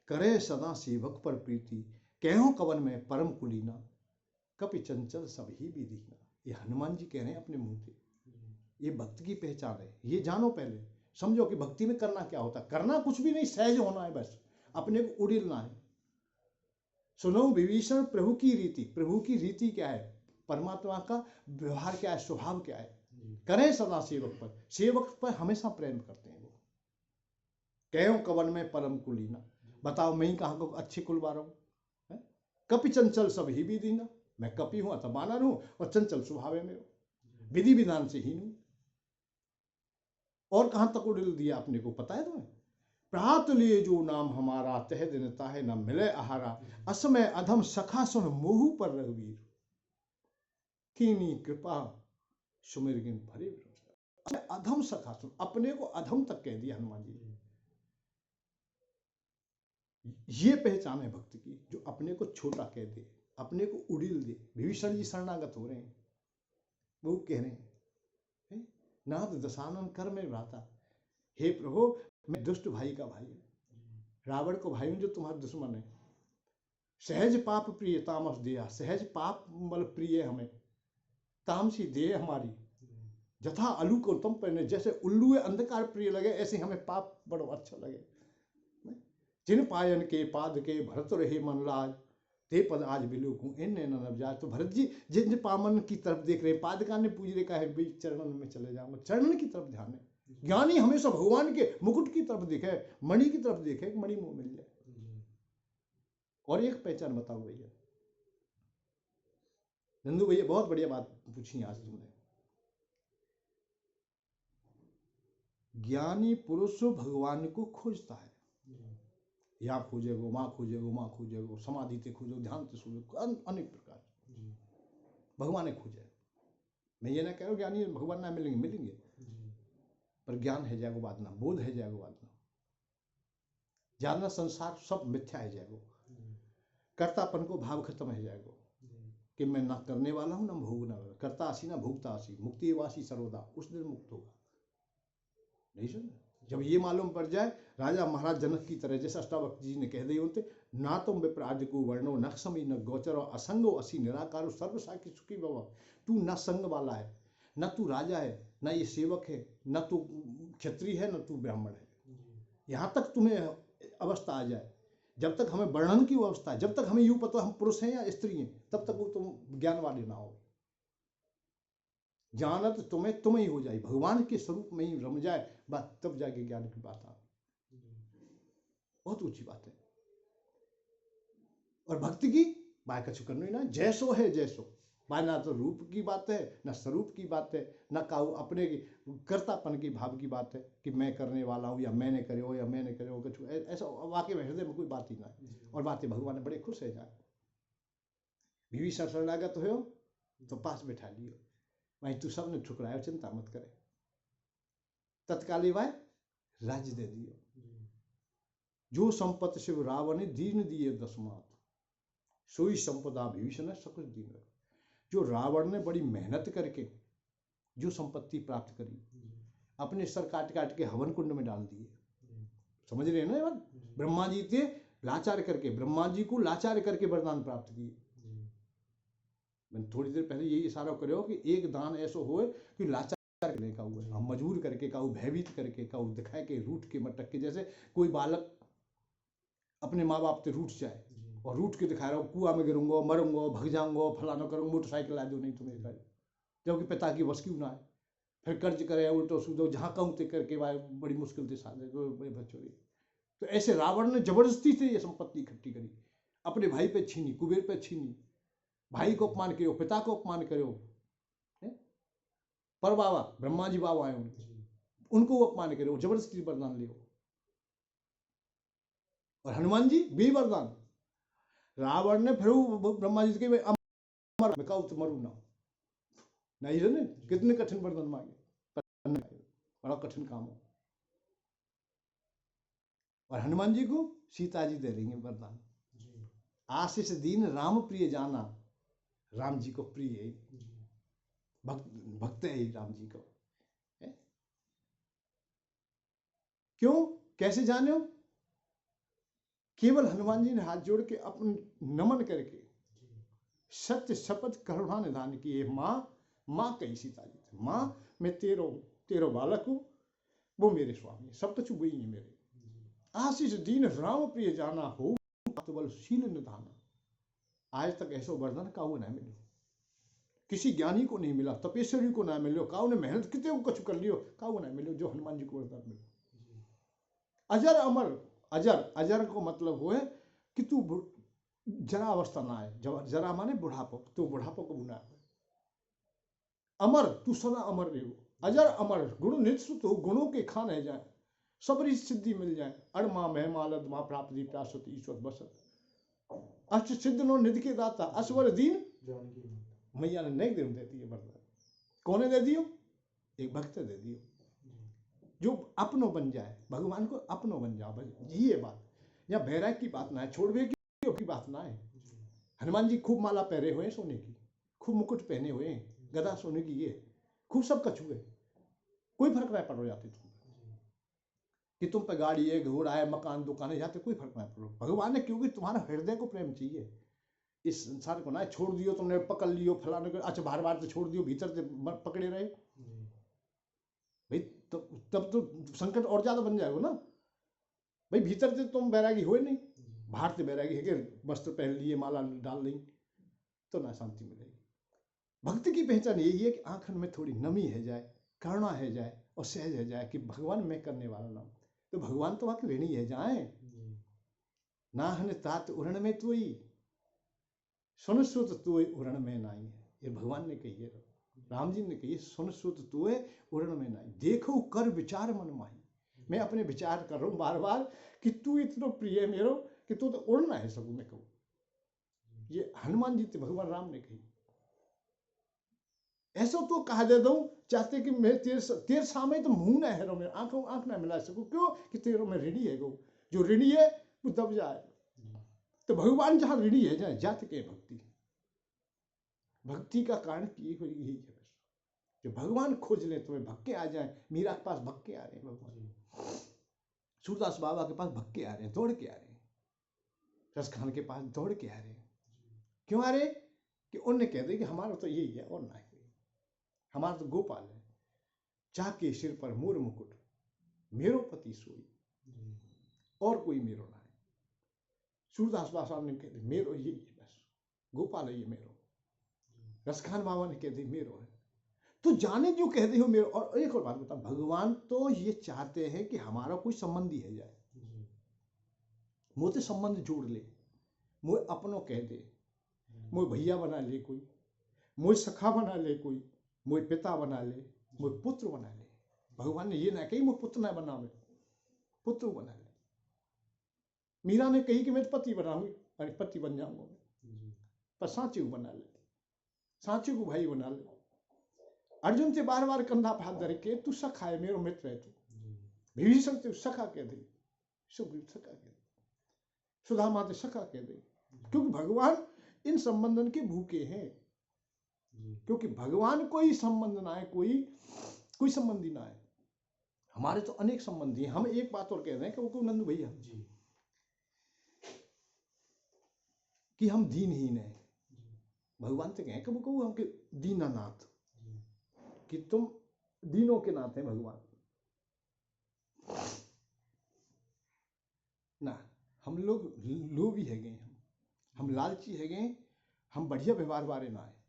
करे सदा सेवक पर प्रीति, कहो कवन में परम कुलीना, कपि चंचल सब ही विधीना। ये हनुमान जी कह रहे हैं अपने मुंह से। ये भक्त की पहचान है, ये जानो पहले, समझो कि भक्ति में करना क्या होता है। करना कुछ भी नहीं, सहज होना है, बस अपने को उड़िलना है। सुनो विभीषण प्रभु की रीति, प्रभु की रीति क्या है, परमात्मा का व्यवहार क्या है, स्वभाव क्या है। करें सदा सेवक पर, सेवक पर हमेशा प्रेम करते हैं वो। कहो कवन में परम कुलीना, बताओ मैं ही कहाँ को अच्छे कुल वाला हूं। कपि चंचल सब ही विधीना, मैं कपि हूं अथवा बानर हूं और चंचल स्वभाव है मेरा, विधि विधान से हीन हूं। और कहां तक उड़िल दिया अपने को पता है तुम्हें। प्रात लिए जो नाम हमारा, तह दिन ताहे न मिले आहारा, असमय अधम सखा सुन मोहू पर रघुवीर, कीनी कृपा सुमिर गिन भरे विरोध। अधम सखा सुन, अपने को अधम तक कह दिया हनुमान जी। ये पहचान है भक्त की, जो अपने को छोटा कह दे, अपने को उड़िल दे। विभीषण जी शरणागत हो रहे हैं, वो कह रहे हैं नाथ दशानन कर में भ्राता, हे प्रभु मैं दुष्ट भाई का भाई हूं, रावण को भाई हूं जो तुम्हारा दुश्मन है। सहज पाप प्रिय तामस दिया, सहज पाप बल प्रिय हमें, तामसी देह हमारी, जथा अलू को तुम पहने, जैसे उल्लू अंधकार प्रिय लगे ऐसे हमें पाप बड़ो अच्छा लगे। जिन पायन के पाद के भरत रहे मन लाज, ते पद आज बिलोकूं इन न नवजात। तो भरत जी जिन पामन की तरफ देख रहे, पादका ने पूज रहे, है बीच चरणन में चले जाऊंगा, चरण की तरफ ध्यान है। ज्ञानी हमेशा भगवान के मुकुट की तरफ देखे, मणि की तरफ देखे, मणि मुंह मिल जाए। और एक पहचान बताओ भैया, नंदू भैया बहुत बढ़िया बात पूछी आज तुमने। ज्ञानी पुरुष भगवान को खोजता है, यहाँ खोजेगो, वहां खोजेगो, वहां खोजेगो, समाधि ते खोजो, ध्यान से खोजो, अनेक प्रकार भगवान ने खोजे। मैं ये ना कह रहा हूँ ज्ञानी भगवान ना मिलेंगे, मिलेंगे, पर ज्ञान है जाएगो बात ना, बोध है जाएगो बात ना, जानना संसार सब मिथ्या है जाएगो, कर्तापन को भाव खत्म है जाएगो कि मैं ना करने वाला हूं ना भोगना वाला, करता आसी ना भोगता आसी, मुक्ति वासी सर्वदा, उस दिन मुक्त होगा। नहीं सुन, जब ये मालूम पड़ जाए, राजा महाराज जनक की तरह, जैसे अष्टावक्र जी ने कह दिए होते, ना तुम विप्राज को वर्णो न समी न गोचर, असंगो असी निराकार सर्व साखी सुखी भव। तू न संग वाला है, न तू राजा है, न ये सेवक है, न तू क्षत्रिय है, न तू ब्राह्मण है। यहाँ तक तुम्हें अवस्था आ जाए, जब तक हमें वर्णन की अवस्था है, जब तक हमें यूं पता हम पुरुष हैं या स्त्री हैं, तब तक वो तुम ज्ञान वाले ना हो। जानत तुम्हें तुम ही हो जाए, भगवान के स्वरूप में ही रम जाए, बात तब जाके ज्ञान की बात आ। बहुत ऊंची बात है। और भक्ति की बाय कछु करना ही ना, जैसो है जैसो, बाय ना तो रूप की बात है, ना स्वरूप की बात है, ना काऊ अपने कर्तापन की भाव की बात है कि मैं करने वाला हूँ या मैंने करे हो या मैंने करे हो, कछु ऐसा वाकई में हृदय में कोई बात ही ना है। और बातें भगवान ने बड़े खुश है जाए। विभीषण शरणागत हो तो पास बैठा लियो, वहीं तू सबने ठुकराया, चिंता मत करे, तत्काली वाय राज्य दे दियो। जो संपत्ति शिव रावण दीन दिए दसमात, सोई संपदा विभीषण सकुच दीन। जो रावण ने बड़ी मेहनत करके जो संपत्ति प्राप्त करी, अपने सर काट काट के हवन कुंड में डाल दिए। समझ रहे हैं ना ये बात। ब्रह्मा जी थे लाचार करके, ब्रह्मा जी को लाचार करके वरदान प्राप्त किए। मैंने थोड़ी देर पहले यही इशारा करो कि एक दान ऐसा हो कि लाचार करने का हुआ, हम मजबूर करके का, भयभीत करके का, दिखाए के, रूठ के मटक के, जैसे कोई बालक अपने माँ बाप से रूठ जाए और रूठ के दिखा रहा हूँ कुआं में गिरूंगा, मरूंगा, भग जाऊंगा, फलाना करूंगा, मोटरसाइकिल ला दो नहीं तुम्हें कर, जबकि पिता की बस क्यों ना है, फिर कर्ज करे, उल्टो सूदो, जहाँ कहूँ ते करके बड़ी मुश्किल से साधे बच्चों। तो ऐसे रावण ने जबरदस्ती से ये संपत्ति इकट्ठी करी, अपने भाई पे छीनी, कुबेर पे छीनी, भाई को अपमान करो, पिता को अपमान करो, पर बाबा ब्रह्मा जी बाबा आए उनको अपमान करो, जबरदस्ती वरदान लियो। और हनुमान जी भी वरदान, रावण ने फिर ब्रह्मा जी के अमर में कहा मरू ना, नहीं जाने कितने कठिन वरदान मांगे, बड़ा कठिन काम हो। और हनुमान जी को सीता जी दे देंगे वरदान, आशीष दीन राम प्रिय जाना, राम जी को प्रिय है। भक्त है ही राम जी को। है? क्यों, कैसे जाने हो? केवल हनुमान जी ने हाथ जोड़ के अपन नमन करके सत्य शपथ करुणा निधान किए। माँ, माँ कही सीता जी थे, माँ मैं तेरो तेरो बालक हूँ, वो मेरे स्वामी, सब कुछ वही है मेरे। आशीष दीन राम प्रिय जाना हो, तो बल शील निधाना। आज तक ऐसा वर्णन काऊ ना मिलो, किसी ज्ञानी को नहीं मिला, तपेश्वरी को ना मिलो, काऊ ने मेहनत कितने कुछ कर लियो, काऊ ना मिलो जो हनुमान जी को वरदान मिलो। अजर अमर, अजर, अजर को मतलब वो है कि तू जरा अवस्था ना आए, जरा माने बुढ़ापो, तो बुढ़ापो को बुना। अमर, तू सदा अमर रहे हो। अजर अमर, गुण निश्चित हो, गुणों के खान है जाए, सबरी सिद्धि मिल जाए। अड़मा महमालद माँ प्राप्त दी प्रासत ईश्वर बसत, अष्ट सिद्ध नो निधि के दाता, असवर दीन मैया ने नहीं दिन देती है वरदान। कौन दे दियो? एक भक्त दे दियो जो अपनो बन जाए, भगवान को अपनो बन जाओ, बस ये बात। या बैराग की बात ना है, छोड़वे की बात ना है। हनुमान जी खूब माला पहरे हुए सोने की, खूब मुकुट पहने हुए, गदा सोने की, ये खूब सब कछु है, कोई फर्क नहीं पड़ जाती तुम कि तुम पे गाड़ी है, घोड़ा है, मकान दुकान है, जाते कोई फर्क नहीं पड़ो। भगवान ने, क्योंकि तुम्हारा हृदय को प्रेम चाहिए, इस संसार को ना छोड़ दियो तुमने, पकड़ लियो फलाने को, अच्छा बार बार तो छोड़ दियो, भीतर से पकड़े रहे भाई, तब तो संकट और ज्यादा बन जाएगा ना भाई। भीतर से तुम बैरागी हो नहीं, बाहर से बैरागी है कि वस्त्र पहन लिए, माला डाल ली, तो ना शांति मिलेगी। भक्ति की पहचान यही है कि आंखन में थोड़ी नमी है जाए, करुणा है जाए, और सहज है जाए कि भगवान मैं करने वाला ना, तो भगवान तो वाकई ऋणी है जाए। ना हन तात उरण में तू ही, सुन सुत तू उरण में नाई है, ये भगवान ने कही है, राम जी ने कही, सुन सुत तू उरण में नाई, देखो कर विचार मन माही। मैं अपने विचार कर रहा हूं बार बार कि तू इतना प्रिय है मेरो कि तू तो उड़ना है सब, मैं कहूं। ये हनुमान जी भगवान राम ने कही। ऐसा तो कहा दे दो चाहते कि मैं तेरे सामने तो मुंह ना है, मैं आंखों आंख ना मिला सकूं, क्यों कि तेरे में ऋणी है, जो ऋणी है वो दब जाए। तो भगवान जहां ऋणी है जाए, जात के भक्ति, भक्ति का कारण की हुई यही है बस। जो भगवान खोज ले तुम्हें भक्के आ जाए। मीरा के पास भक्के आ रहे हैं, भगवान सूरदास बाबा के पास भक्के आ रहे हैं, दौड़ के आ रहे हैं, रस खान के पास दौड़ के आ रहे हैं। क्यों आ रहे? कि उनने कह दे कि हमारा तो यही है और ना है, हमारा तो गोपाल है, चाके सिर पर मोर मुकुट, मेरो पति सोई, और कोई मेरो ना है। सूरदास बाबा ने कह दी मेरो यही है बस, गोपाल है ये मेरो। रसखान बाबा ने कह दी मेरो है। तो जाने जो कहते हो मेरो। और एक और बात बता, भगवान तो ये चाहते हैं कि हमारा कोई संबंधी है जाए, मोते संबंध जोड़ ले, मोए अपनों कह दे, मोए भैया बना ले कोई, मोए सखा बना ले कोई, मोए पिता बना ले, मोए पुत्र बना ले। भगवान ने ये ना कही मोए पुत्र ना बनावे, पुत्र बना ले। मीरा ने कही कि मैं पति बनाऊंगी, अरे पति बन जाऊंगा मैं, पर सांची को बना ले, सांची को भाई बना ले। अर्जुन से बार बार कंधा पर हाथ धर के तू सखा है, मेरा मित्र है तू। विभीषण से सखा कह दे, सुग्रीव सखा कह दे, सुदामा से सखा कह दे, क्योंकि भगवान इन संबंधन के भूखे हैं। क्योंकि भगवान कोई संबंध ना है, कोई संबंधी ना है। हमारे तो अनेक संबंधी हैं। हम एक बात और कह रहे हैं कि वो नंदू भैया कि हम दीनहीन हैं। भगवान से कहें कि वो हम दीनानाथ, कि तुम दीनों के नाथ हैं भगवान ना। हम लोग लोभी है गए, हम लालची है गए, हम बढ़िया व्यवहार वाले ना है।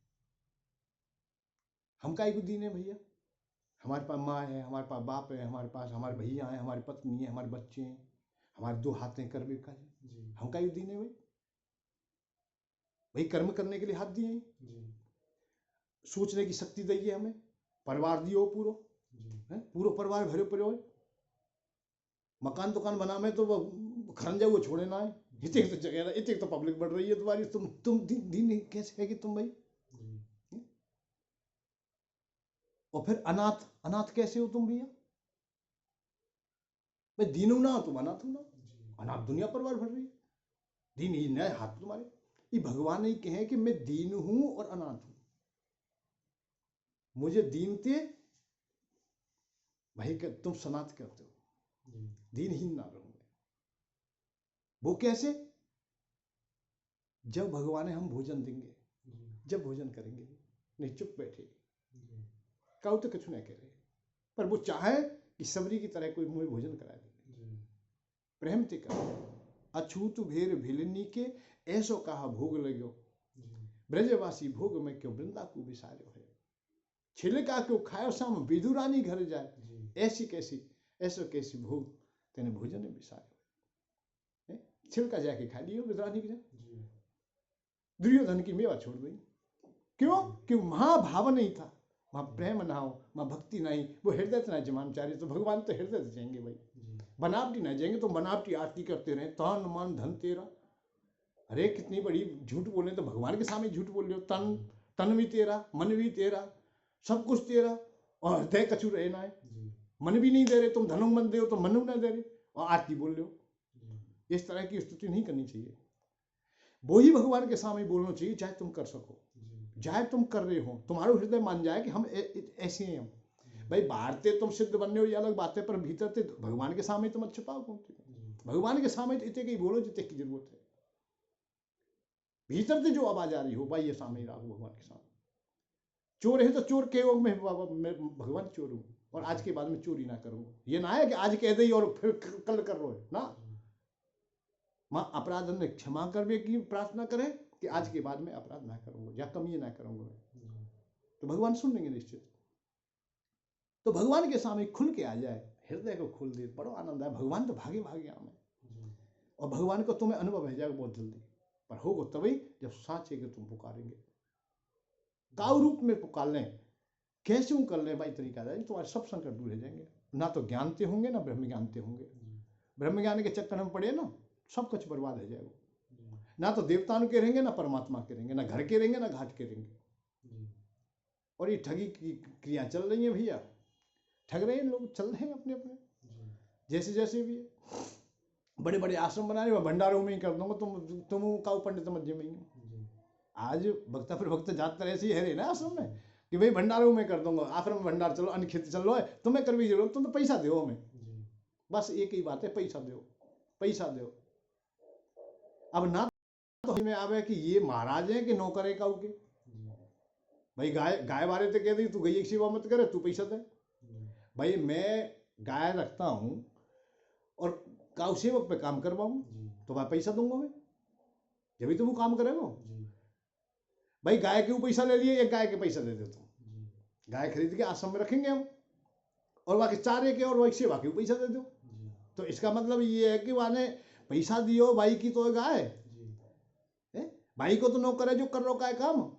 हम काहे को दीन है भैया? हमारे पास माँ है, हमारे पास बाप है, हमारे पास हमारे भैया हैं, हमारी पत्नी है, हमारे बच्चे हैं, हमारे दो हाथ हैं कर्म का। हम काहे को दीन है भाई? भाई कर्म करने के लिए हाथ दिए हैं, सोचने की शक्ति दी है हमें, परिवार दियो पूरा, पूरा परिवार भरे पड़े हो। मकान दुकान बना में तो खरंजा वो छोड़े ना है, इतने तो जगह, इतने तो पब्लिक बढ़ रही है तुम्हारी, तुम दीन कैसे है कि तुम भाई? और फिर अनाथ, अनाथ कैसे हो तुम भैया? भाई दीन हो ना तुम, अनाथ हो ना। अनाथ दुनिया परिवार भर रही है, दीन ही नए हाथ तुम्हारे। ये भगवान ही कहे कि मैं दीन हूं और अनाथ हूं। मुझे दीनते भाई तुम सनात करते हो, दीनहीन ना रहूं। वो कैसे? जब भगवान हम भोजन देंगे, जब भोजन करेंगे, नहीं चुप बैठे, कहू तो कुछ नहीं करे, पर वो चाहे कि सबरी की तरह कोई मुझे भोजन करा दे, प्रेम ते कर अछूत भेर भिलनी के ऐसो कहा भोग लगो, ब्रजवासी भोग में क्यों वृंदा को विसारो है, छिलका क्यों खायो शाम विदुरानी घर जाए, ऐसी कैसी ऐसो कैसी भोग तेने भोजन में विसारो, छिलका जाके खा लियो विदुरानी के जाए, दुर्योधन की मेवा छोड़ दी। क्यों? क्यों? महाभाव नहीं था, वहां प्रेम ना हो, वहां भक्ति नहीं, वो हृदय से नहीं जमान चाह रहे, तो भगवान तो हृदय से जाएंगे भाई, बनावटी ना जाएंगे, तो बनावटी आरती करते रहे, तन मन धन तेरा, अरे कितनी बड़ी झूठ बोले, तो भगवान के सामने झूठ बोल रहे हो, तन भी तेरा, मन भी तेरा, सब कुछ तेरा, और हृदय कछु रहे ना है, मन भी नहीं दे रहे, तुम धनु मन दे हो तो मन भी ना दे रहे, और आरती बोल रहे हो। इस तरह की स्तुति नहीं करनी चाहिए, वो ही भगवान के सामने बोलना चाहिए, चाहे तुम कर सको, चाहे तुम कर रहे हो, तुम्हारा हृदय मान जाए कि हम ऐसे हैं। भाई बाहर से तुम सिद्ध बनने हो ये अलग बात है, पर भीतर से भगवान के सामने तुम अच्छे पाओ, भगवान के सामने इतने की बोलो जितने की जरूरत है, भीतर से जो आवाज आ रही हो भाई ये सामने रखो भगवान के सामने। चोर है तो चोर के योग में मैं भगवान चोर हूँ, और आज के बाद में चोरी ना करूँ, ये ना है कि आज कह दे और फिर कल कर रहे ना, माँ अपराध ने क्षमा करने की प्रार्थना करे कि आज के बाद में अपराध ना करूंगा या कमी ना करूंगा मैं, तो भगवान सुन लेंगे निश्चित। तो भगवान के सामने खुल के आ जाए, हृदय को खोल दे, बड़ा आनंद है, भगवान तो भागे भागे आवे, और भगवान को तुम्हें अनुभव है जाएगा बहुत जल्दी, पर होगा तभी जब साँचे के तुम पुकारेंगे, काव रूप में पुकार लें, कैसे कर लें भाई तरीका है, तुम्हारे सब संकट दूर हो जाएंगे, ना तो ज्ञानते होंगे ना ब्रह्म ज्ञानते होंगे, ब्रह्म ज्ञान के चक्कर में पड़े ना सब कुछ बर्बाद हो जाएगा, ना तो देवताओं के रहेंगे ना परमात्मा के रहेंगे, ना घर के रहेंगे ना घाट के रहेंगे। और ये ठगी की क्रिया चल रही है भैया, ठग रहे हैं लोग, चल रहे हैं अपने अपने जैसे जैसे भी है, बड़े बड़े आश्रम बना रहे, भंडारों में ही कर दूंगा, तुम का पंडित मध्य में ही। आज भक्ता फिर भक्त जाते ऐसे ही है रहे ना आश्रम में कि भाई भंडारों में कर दूंगा, आश्रम में भंडार चलो, अन्न खेती चल रहा है, तुम्हें कर भी जरूरत, तुम तो पैसा दो हमें, बस एक ही बात है, पैसा दो पैसा दो। अब ना तो में आवे कि ये महाराज है कि नौकर है काऊ के, भाई गाय बारे तो कह दी तू गई सेवा मत करे, तू पैसा दे, भाई मैं गाय रखता हूँ और काऊ सेवक पे काम करवाऊँ तो मैं पैसा दूंगा, मैं जब भी तुम काम करेगा, भाई गाय के पैसा ले लिए, एक गाय के पैसा दे देता हूँ, गाय खरीद के आश्रम में रखेंगे हम, और बाकी चारे के और वही सेवा के पैसा दे दो, तो इसका मतलब ये है कि वाने पैसा दियो भाई की तो गाय है, भाई को तो नौकर है जो कर रो का है काम।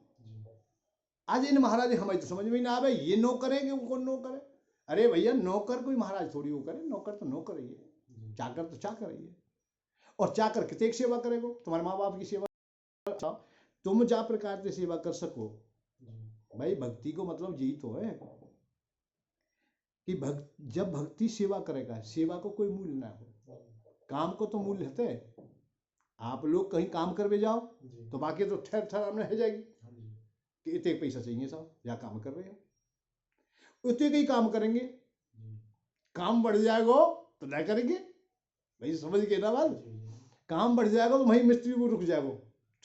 आज इन महाराज हमें तो समझ में ना आवे, ये नौकर है कि वो कौन नौकर है, अरे भैया नौकर कोई महाराज थोड़ी वो करे, नौकर तो नौकर ही है, चाकर तो चाकर ही है, और चाकर कितने सेवा करेगा, तुम्हारे माँ बाप की सेवा, तुम जा प्रकार से सेवा कर सको, भाई भक्ति को मतलब यही तो है कि जब भक्ति सेवा करेगा, सेवा को कोई मूल्य ना हो, काम को तो मूल्य है, आप लोग कहीं काम करवे जाओ तो बाकी तो ठहर ठहर हमने हो जाएगी कि इतने पैसा चाहिए साहब, या काम कर रहे हो उतने का ही काम करेंगे, काम बढ़ जाएगा तो क्या करेंगे भाई, समझ के ना बात, काम बढ़ जाएगा तो वही मिस्त्री वो रुक जाएगा,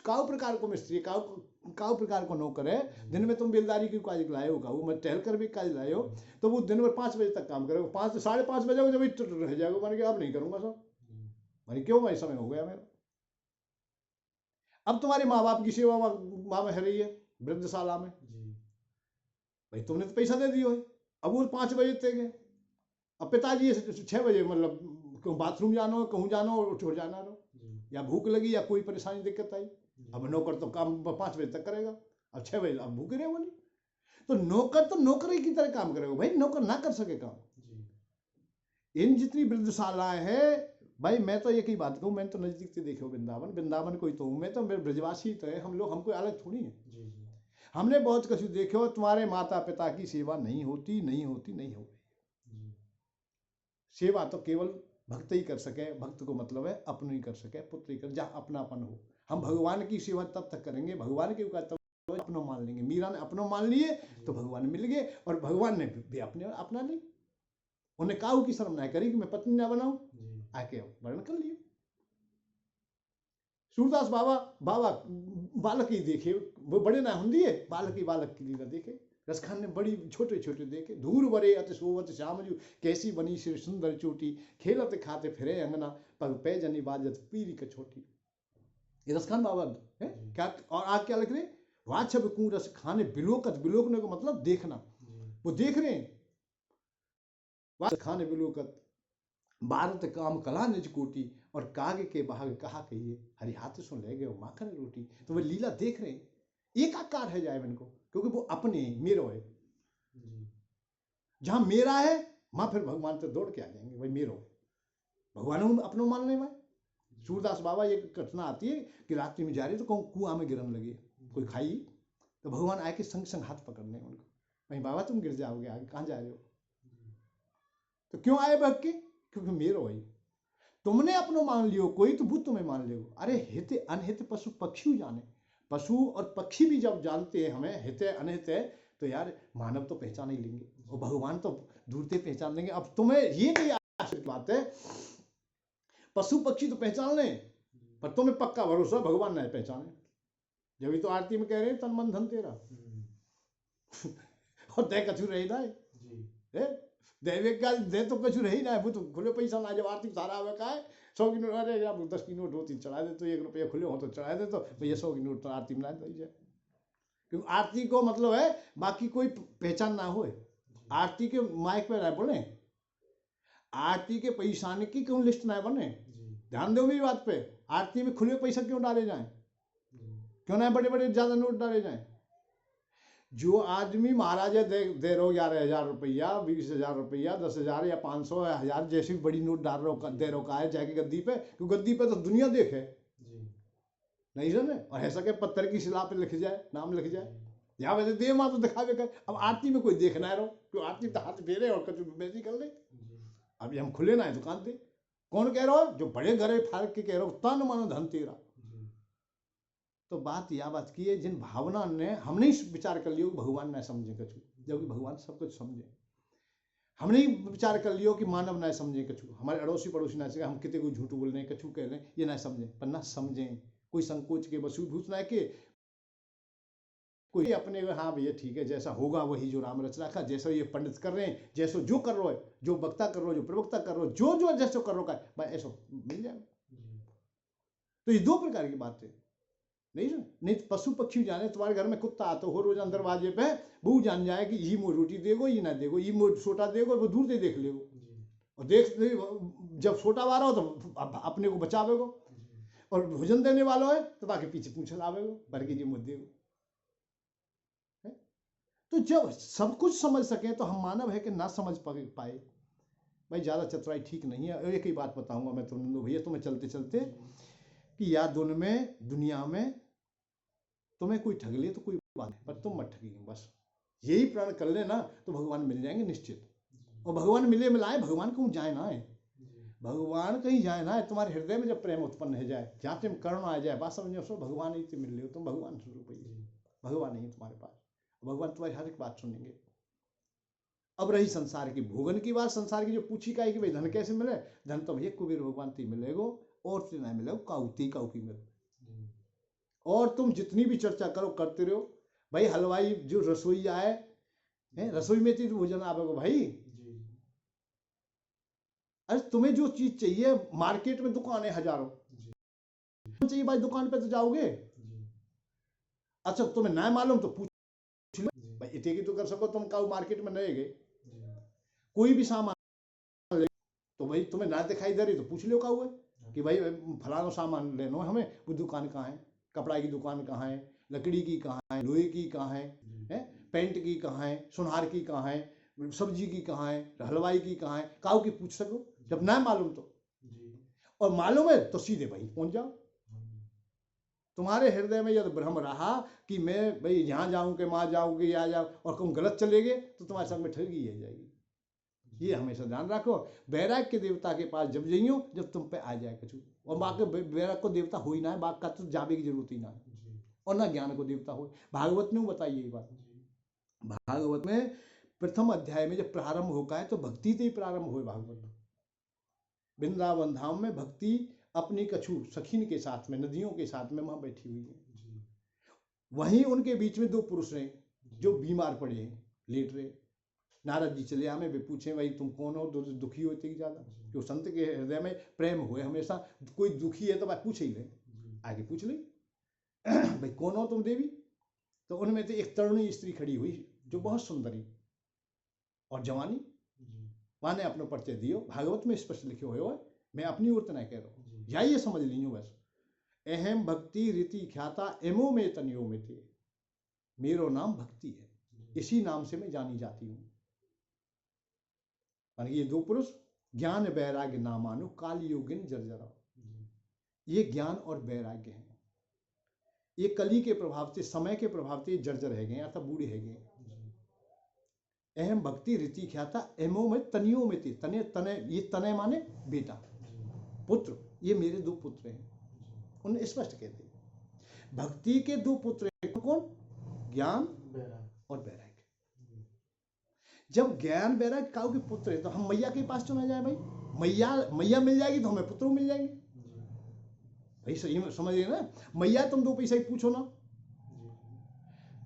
काउ प्रकार को मिस्त्री, काउ प्रकार को नौकर है, दिन में तुम बेलदारी की काज लाए हो, वो मैं टहल कर भी काज लाए हो, तो वो दिन भर 5 बजे तक काम करेगा, 5 साढ़े 5 बजे जब रह जाएगा, मैंने कहा अब नहीं करूंगा साहब, मैंने क्यों भाई समय हो गया मेरा, अब तुम्हारे माँ बाप की सेवा माँ में है रही है वृद्धशाला में, भाई तुमने तो पैसा दे दियो है, अब वो 5 बजे तक है, अब पिताजी 6 बजे मतलब कहूँ बाथरूम जाना हो, कहूँ जाना हो, उठ जाना हो, या भूख लगी या कोई परेशानी दिक्कत आई, अब नौकर तो काम 5 बजे तक करेगा, अब 6 बजे अब भूखे रहे बोली, तो नौकर ही की तरह काम करेगा भाई, नौकर ना कर सके काम। इन जितनी वृद्धशालाएं है भाई, मैं तो एक ही बात कहूँ, मैंने तो नजदीक से देखे वृंदावन, वृंदावन कोई तो हूँ मैं, तो मेरे ब्रजवासी तो है हम लोग, हमको अलग थोड़ी है, हमने बहुत कुछ देखे हो, तुम्हारे माता पिता की सेवा नहीं होती नहीं होती नहीं हो गई, सेवा तो केवल भक्त ही कर सके, भक्त को मतलब है अपने ही कर सके, पुत्र ही कर, जहाँ अपनापन हो, हम भगवान की सेवा तब तक करेंगे, भगवान के तब अपना मान लेंगे। मीरा ने अपना मान लिए तो भगवान मिल गए, और भगवान ने भी अपने अपना ली। उन्हें काहू की शर्म ना करी कि मैं पत्नी ना बनाऊं, आके वर्ण कर लियो। सूरदास बाबा बाबा बालक ही देखे, वो बड़े ना होंगे, बालक ही बालक की लीला देखे। रसखान ने बड़ी छोटे छोटे देखे। धूर बरे अति सोवत श्याम जू, कैसी बनी श्री सुंदर चोटी, खेलत खाते फिरे अंगना, पग पे जनी बाजत पीरी कछोटी। ये रसखान बाबा है क्या? और आग क्या लिख रहे? वाछब कू रस खाने बिलोकत, बिलोकने को मतलब देखना, वो देख रहे हैं। वाछ खाने बिलोकत, भारत काम कला निज कोटी, और काग के भाग कहा कहिए, हरि हाथ सुन ले गए माखन रोटी। तो वो लीला देख रहे हैं, एक आकार है जाए इनको, क्योंकि वो अपने मेरो है। जहां मेरा है वहां फिर भगवान तो दौड़ के आ जाएंगे, भाई मेरो है, भगवान अपनो मानने में। सूरदास बाबा ये घटना आती है कि रात्रि में जा रही तो कहूँ कुआं में गिरने लगे, कोई खाई, तो भगवान आके संग संग हाथ पकड़ने उनको, भाई बाबा तुम गिर जाओगे आगे, कहाँ जा रहे हो? तो क्यों आए भग के? क्योंकि मेरो है। तुमने अपनो मान लियो कोई तो बुद्ध तुम्हें मान लियो। अरे हित अनहित पशु पक्षी जाने, पशु और पक्षी भी जब जानते हैं हमें हित है अनहित है, तो यार मानव तो पहचान ही लेंगे, और भगवान तो दूरते पहचान लेंगे। अब तुम्हें ये नहीं आश्चर्य की बात है, पशु पक्षी तो पहचान लें, पर तुम्हें पक्का भरोसा भगवान नहीं पहचाने। जब तो आरती में कह रहे हैं तन मन धन तेरा, और दे कछु रही ना दैविक का दे तो कछु रही ना, वो तो खुले पैसा ना, जब आरती सारा हुआ का है 100 की नोट, अरे यार 10 की नोट 2-3 चढ़ा दे, तो 1 रुपया खुले हो तो चढ़ा दे, तो भैया 100 की नोट तो आरती में ना दी जाए। क्योंकि आरती को मतलब है बाकी कोई पहचान ना हो। आरती के माइक पे ना बोले, आरती के पैसा की क्यों लिस्ट ना बने, ध्यान दो मेरी बात पे। आरती में खुले पैसा क्यों डाले जाए, क्यों ना बड़े बड़े ज्यादा नोट डाले जाए? जो आदमी महाराज दे रहो 11,000 रुपया, 20,000 रुपया, 10,000 या 500 या 1000 जैसी बड़ी नोट डाल रहे दे रहो का है जाके गद्दी पे, क्योंकि गद्दी पे तो दुनिया देखे नहीं समझे, और ऐसा के पत्थर की शिला पे लिख जाए, नाम लिख जाए, यहाँ वैसे दे माँ तो दिखावे कर। अब आरती में कोई देखना है रहो, क्यों आरती तो हाथ फेरे और कचू बेची कर ले। अभी हम खुले ना है दुकान पे, कौन कह रहा हो? जो बड़े घरे फाड़ के कह रहा हो तन मन धन तेरा। तो बात यह बात की है, जिन भावना ने हमने विचार कर लियो भगवान ना समझे कछु, जबकि भगवान सब कुछ समझे। हमने विचार कर लियो कि मानव ना समझे कछु, हमारे अड़ोसी पड़ोसी ना सके, हम कितने को झूठ बोल रहे हैं कछु कह रहे हैं, ये ना समझे, पर ना समझे कोई संकोच के वसूभूत ना के, कोई अपने हाँ भैया ठीक है जैसा होगा वही जो राम रच रखा, जैसा ये पंडित कर रहे हैं, जैसो जो कर रहे हो, जो वक्ता कर रहे हो, जो प्रवक्ता कर रहे हो, जो जो जैसो कर रहे हो भाई ऐसा मिल जाएगा। तो ये 2 प्रकार की बात है। नहीं पशु पक्षी जाने, तुम्हारे घर में कुत्ता आता हो रोजाना दरवाजे पे, वो जान जाए कि ये मोर रोटी देगो ये ना देगो, ये मोर सोटा देगो, वो दूर से देख लेगो, और देख जब सोटा वाला हो तो अपने को बचावेगो, और भोजन देने वाला है तो बाकी पीछे पूछ लावेगो बल्कि जी मुद्दे को। तो जब सब कुछ समझ सके तो हम मानव है कि ना समझ पाए। भाई ज्यादा चतुराई ठीक नहीं है। एक ही बात बताऊंगा मैं तुम भैया, तुम्हें चलते चलते कि या दुनिया में तुम्हें कोई ठग ले तो कोई बात नहीं, पर तुम मत ठगिए, बस यही प्रण कर लेना तो भगवान मिल जाएंगे निश्चित। और भगवान मिलाए, भगवान कहूँ जाए ना है, भगवान कहीं जाए ना है, तुम्हारे हृदय में जब प्रेम उत्पन्न हो जाए, जहाँ तुम कर्ण आ जाए, बात समझो सो भगवान ही तुम मिल रहे हो, तुम भगवान स्वरूप ही, भगवान नहीं है तुम्हारे पास, भगवान तुम्हारी हर एक बात सुनेंगे। अब रही संसार की भोगन की बात, संसार की जो पूछी का है कि भाई धन कैसे मिले, धन तो भैया कुबेर भगवान ती मिलेगो, और से नहीं मिलेगो, काऊ की मिले। और तुम जितनी भी चर्चा करो करते रहो, भाई हलवाई जो रसोई आए रसोई में थी तो भोजन आवेगो भाई। अरे तुम्हें जो चीज चाहिए मार्केट में दुकानें हजारों चाहिए भाई, दुकान पे तो जाओगे। अच्छा तुम्हें ना मालूम तो पूछ लो भाई, इतने की तो कर सको तुम, काऊ मार्केट में नहीं गए, कोई भी सामान ले तो भाई तुम्हें ना दिखाई दे रही तो पूछ लो काऊ है कि भाई फलाना सामान लेना है हमें, वो दुकान कहाँ है, कपड़ा की दुकान कहाँ है, लकड़ी की कहाँ है, लोहे की कहाँ है, पेंट की कहाँ है, सुनार की कहाँ है, सब्जी की कहाँ है, हलवाई की कहाँ है, काऊ की पूछ सको। जब ना मालूम तो, और मालूम है तो सीधे भाई पहुंच जाओ। तुम्हारे हृदय में यदि भ्रम रहा कि मैं भाई यहाँ जाऊं कि वहां जाऊंगे या जाऊं, और कहूँ गलत चले गए तो तुम्हारे साथ में ठगी है जाएगी। ये हमेशा ध्यान रखो। बैराग के देवता के पास जब जाइयो जब तुम पे आ जाए कुछ, और बाकी बैराग को देवता हो ही ना है, बाग का तो जावे की जरूरत ही ना है। और ना ज्ञान को देवता हो। भागवत में बताइए ये बात। भागवत में प्रथम अध्याय में जब प्रारंभ होता है तो भक्ति से ही प्रारंभ हुए। भागवत वृंदावन धाम में भक्ति अपनी कछु सखीन के साथ में, नदियों के साथ में वहां बैठी हुई है। वहीं उनके बीच में दो पुरुष हैं जो बीमार पड़े हैं, लेट रहे। नारद जी चले आए, वे पूछे भाई तुम कौन हो, दुखी होते ज्यादा, क्यों संत के हृदय में प्रेम हुए हमेशा, कोई दुखी है तो भाई पूछ ही ले, आगे पूछ ले भाई कौन हो तुम देवी। तो उनमें तो एक तरुणी स्त्री खड़ी हुई जो बहुत सुंदरी और जवानी, माने अपना परिचय दियो। भागवत में स्पष्ट लिखे हुए हो, मैं अपनी ओर तो नहीं कह रहा हूँ, या ये समझ लीजिए बस। अहम भक्ति रीति ख्याता एमो में तनियो में थे, मेरो नाम भक्ति है, इसी नाम से मैं जानी जाती हूँ। ये दो पुरुष ज्ञान वैराग्य नामानु काल योगिन जर्जरा, ये ज्ञान और वैराग्य है। ये कली के प्रभाव से, समय के प्रभाव से जर्जर है गए अर्थात बूढ़े है गए। अहम भक्ति रीति ख्याता एमो में तनियो में थे, तने तने, ये तने माने बेटा पुत्र, ये मेरे दो पुत्र हैं। उन्हें स्पष्ट कहते भक्ति के दो पुत्र हैं, कौन? ज्ञान और वैराग्य। जब ज्ञान वैराग्य काऊ के पुत्र है तो हम मैया के पास चला जाए भाई, मैया मिल जाएगी तो हमें पुत्र मिल जाएंगे भाई। सही में समझिए ना, मैया तुम दो पैसा ही पूछो ना,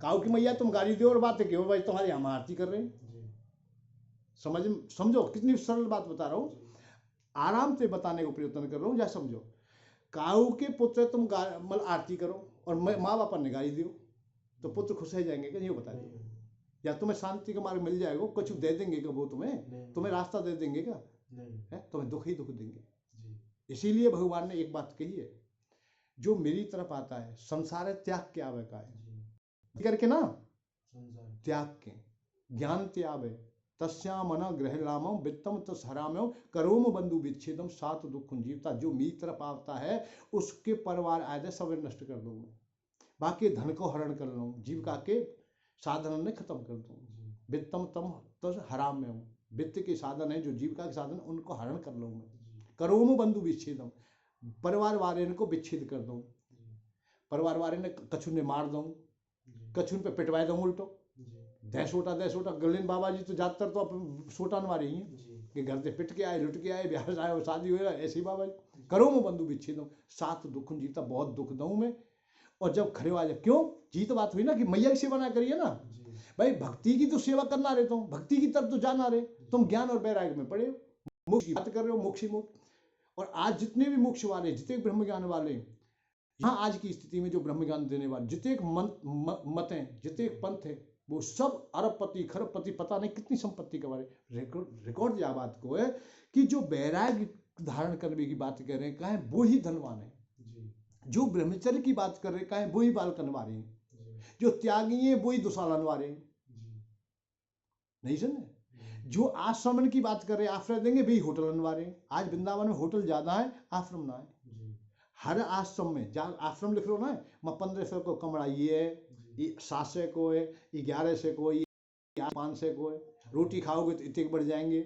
काऊ की मैया तुम गाली दो और बातें क्यों भाई, तुम्हारी हम आरती कर रहे हैं। समझो कितनी सरल बात बता रहा हूं, आराम से बताने को प्रयत्न कर रहा हूं। या समझो, काऊ के पुत्र तुम मतलब आरती करो और माँ बाप ने गाली दियो तो पुत्र खुश हो जाएंगे क्या? ये बता दो। या तुम्हें शांति का मार्ग मिल जाएगा, कुछ दे देंगे क्या वो तुम्हें रास्ता दे देंगे क्या? है तुम्हें दुख ही दुख देंगे। इसीलिए भगवान ने एक बात कही है, जो मेरी तरफ आता है संसार है त्याग के आवे का है, करके ना त्याग के ज्ञान त्याग है। तस्यामन ग्रहलामो वित्तम तस्हराम्यो करोम बंधु विच्छेदम सात दुख जीवता। जो मेरी तरफ आता है उसके परिवार आए सब नष्ट कर दूं मैं, बाकी धन को हरण कर लूँ, जीविका के साधन ने खत्म कर दूं। वित्तम तम तस हराम्यो, वित्त के साधन है जो जीविका के साधन उनको हरण कर लूँ मैं। करोम बंधु विच्छेदम, परिवार वाले को विच्छेद कर दूं, परिवार वाले ने कछु ने मार दूं, कछु पे पिटवाए दूं उल्टो। दहसोटा गलिन बाबा जी तो ज्यादातर तो अब सोटान वाले ही हैं कि घर से पिट के आए, लुट के आए, ब्याह आए और शादी हुई, ऐसे ही बाबा जी। करोम बंधु विच्छेदम सात दुख जीता, बहुत दुख दूं मैं। और जब खड़े आ जाए, क्यों जीत बात हुई ना कि मैया की सेवा ना करिए ना भाई, भक्ति की तो सेवा करना रहे, तुम भक्ति की तरफ तो जाना रहे, तुम ज्ञान और वैराग्य में पड़े, मोक्ष की बात कर रहे हो, मोक्ष ही मोक्ष। और आज जितने भी मोक्ष वाले, जितने ब्रह्म ज्ञान वाले यहाँ आज की स्थिति में जो ब्रह्म ज्ञान देने वाले जितने मत हैं, जितने पंथ है, वो सब अरबपति खरबपति पता नहीं कितनी संपत्ति के बारे रिकॉर्ड या बात को है कि जो वैराग्य धारण करने की बात कर रहे हैं कहें वो ही धनवान है, जो ब्रह्मचर्य की बात कर रहे हैं कहें वो ही बाल कनवारे हैं, जो त्यागी है वो ही दुशालन वाले हैं। नहीं समझे? जो आश्रमण की बात कर रहे हैं, आश्रय देंगे वही होटल बनवारे हैं। आज वृंदावन में होटल ज्यादा है, आश्रम ना है। हर आश्रम में जहाँ आश्रम लिख लो ना, 1500 को कमरा ये है, 700 को है, 1100 को है, 500 को है। रोटी खाओगे तो इतने बढ़ जाएंगे,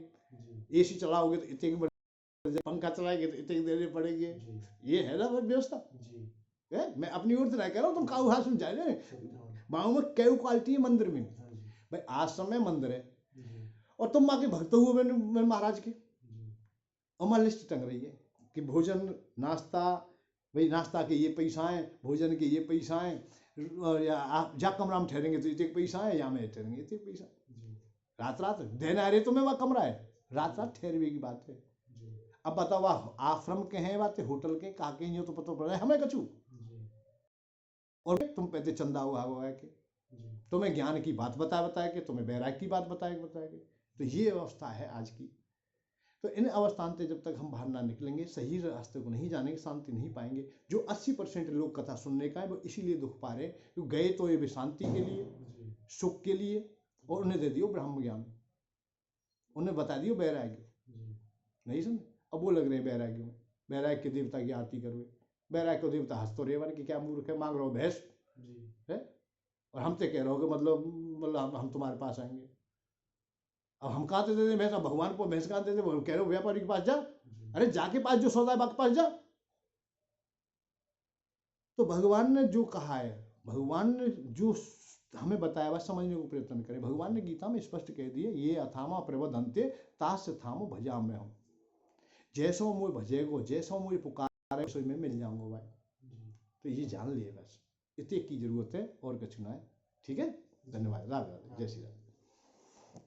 एसी चलाओगे तो इतने बढ़ जाएंगे, पंखा चलाएंगे तो इतने देने पड़ेंगे। ये है ना व्यवस्था। मैं अपनी ओर से नहीं कह रहा हूँ, तुम काऊ हाथ में जाए। गाँव में कई क्वालिटी है मंदिर में भाई, आश्रम में मंदिर है और तुम माँ के भक्त हुए मेरे महाराज के, अमर लिस्ट टंग रही है कि भोजन नाश्ता, भाई नाश्ता के ये पैसा है, भोजन के ये पैसा है, या आप जा कमरा में ठहरेंगे तो इतने पैसा है, या में ठहरेंगे इतने पैसा। रात रात देना है रे तुम्हें वहाँ कमरा है, रात रात ठहरवे की बात है। अब बताओ वाह आश्रम के हैं बात, होटल के कहा के तो पता पड़ रहा है हमें कछु, और तुम कहते चंदा हुआ के, तुम्हें ज्ञान की बात बताए के, तुम्हें वैराग्य की बात बताए के। तो ये अवस्था है आज की। तो इन अवस्थान से जब तक हम बाहर ना निकलेंगे, सही रास्ते को नहीं जानेंगे, शांति नहीं पाएंगे। जो 80% लोग कथा सुनने का है वो इसीलिए दुख पा रहे हैं क्योंकि गए तो ये भी शांति के लिए, सुख के लिए, और उन्हें दे दियो ब्रह्म ज्ञान, उन्हें बता दियो वैराग्य। नहीं समझ? अब वो लग रहे हैं वैराग्य में, वैराग्य के देवता की आरती करो, वैराग्य को देवता हंस तो रेवन की क्या मूर्ख है, मांग रहे हो भैंस है, और हमसे कह रहे हो कि मतलब हम तुम्हारे पास आएंगे। अब हम कहाँ से दे दें भैंस? भगवान को भैंस कहाँ दे दें? कह रहे हो व्यापारी के पास जा, अरे जाके पास जो सौदा के पास जा। तो भगवान ने जो कहा है भगवान ने जो हमें बताया वह समझने को प्रयत्न करें। भगवान ने गीता में स्पष्ट कह दिए, ये अथामा प्रबदंते तास्य थामो भजा में हूँ, जैसो मुझे भजेगो, जैसो मुझे पुकारे वैसो मैं मिल जाऊंगा भाई। तो ये जान लिए बस, इतने की जरूरत है और कुछ ना है। ठीक है, धन्यवाद। राधे राधे, जय श्री राम।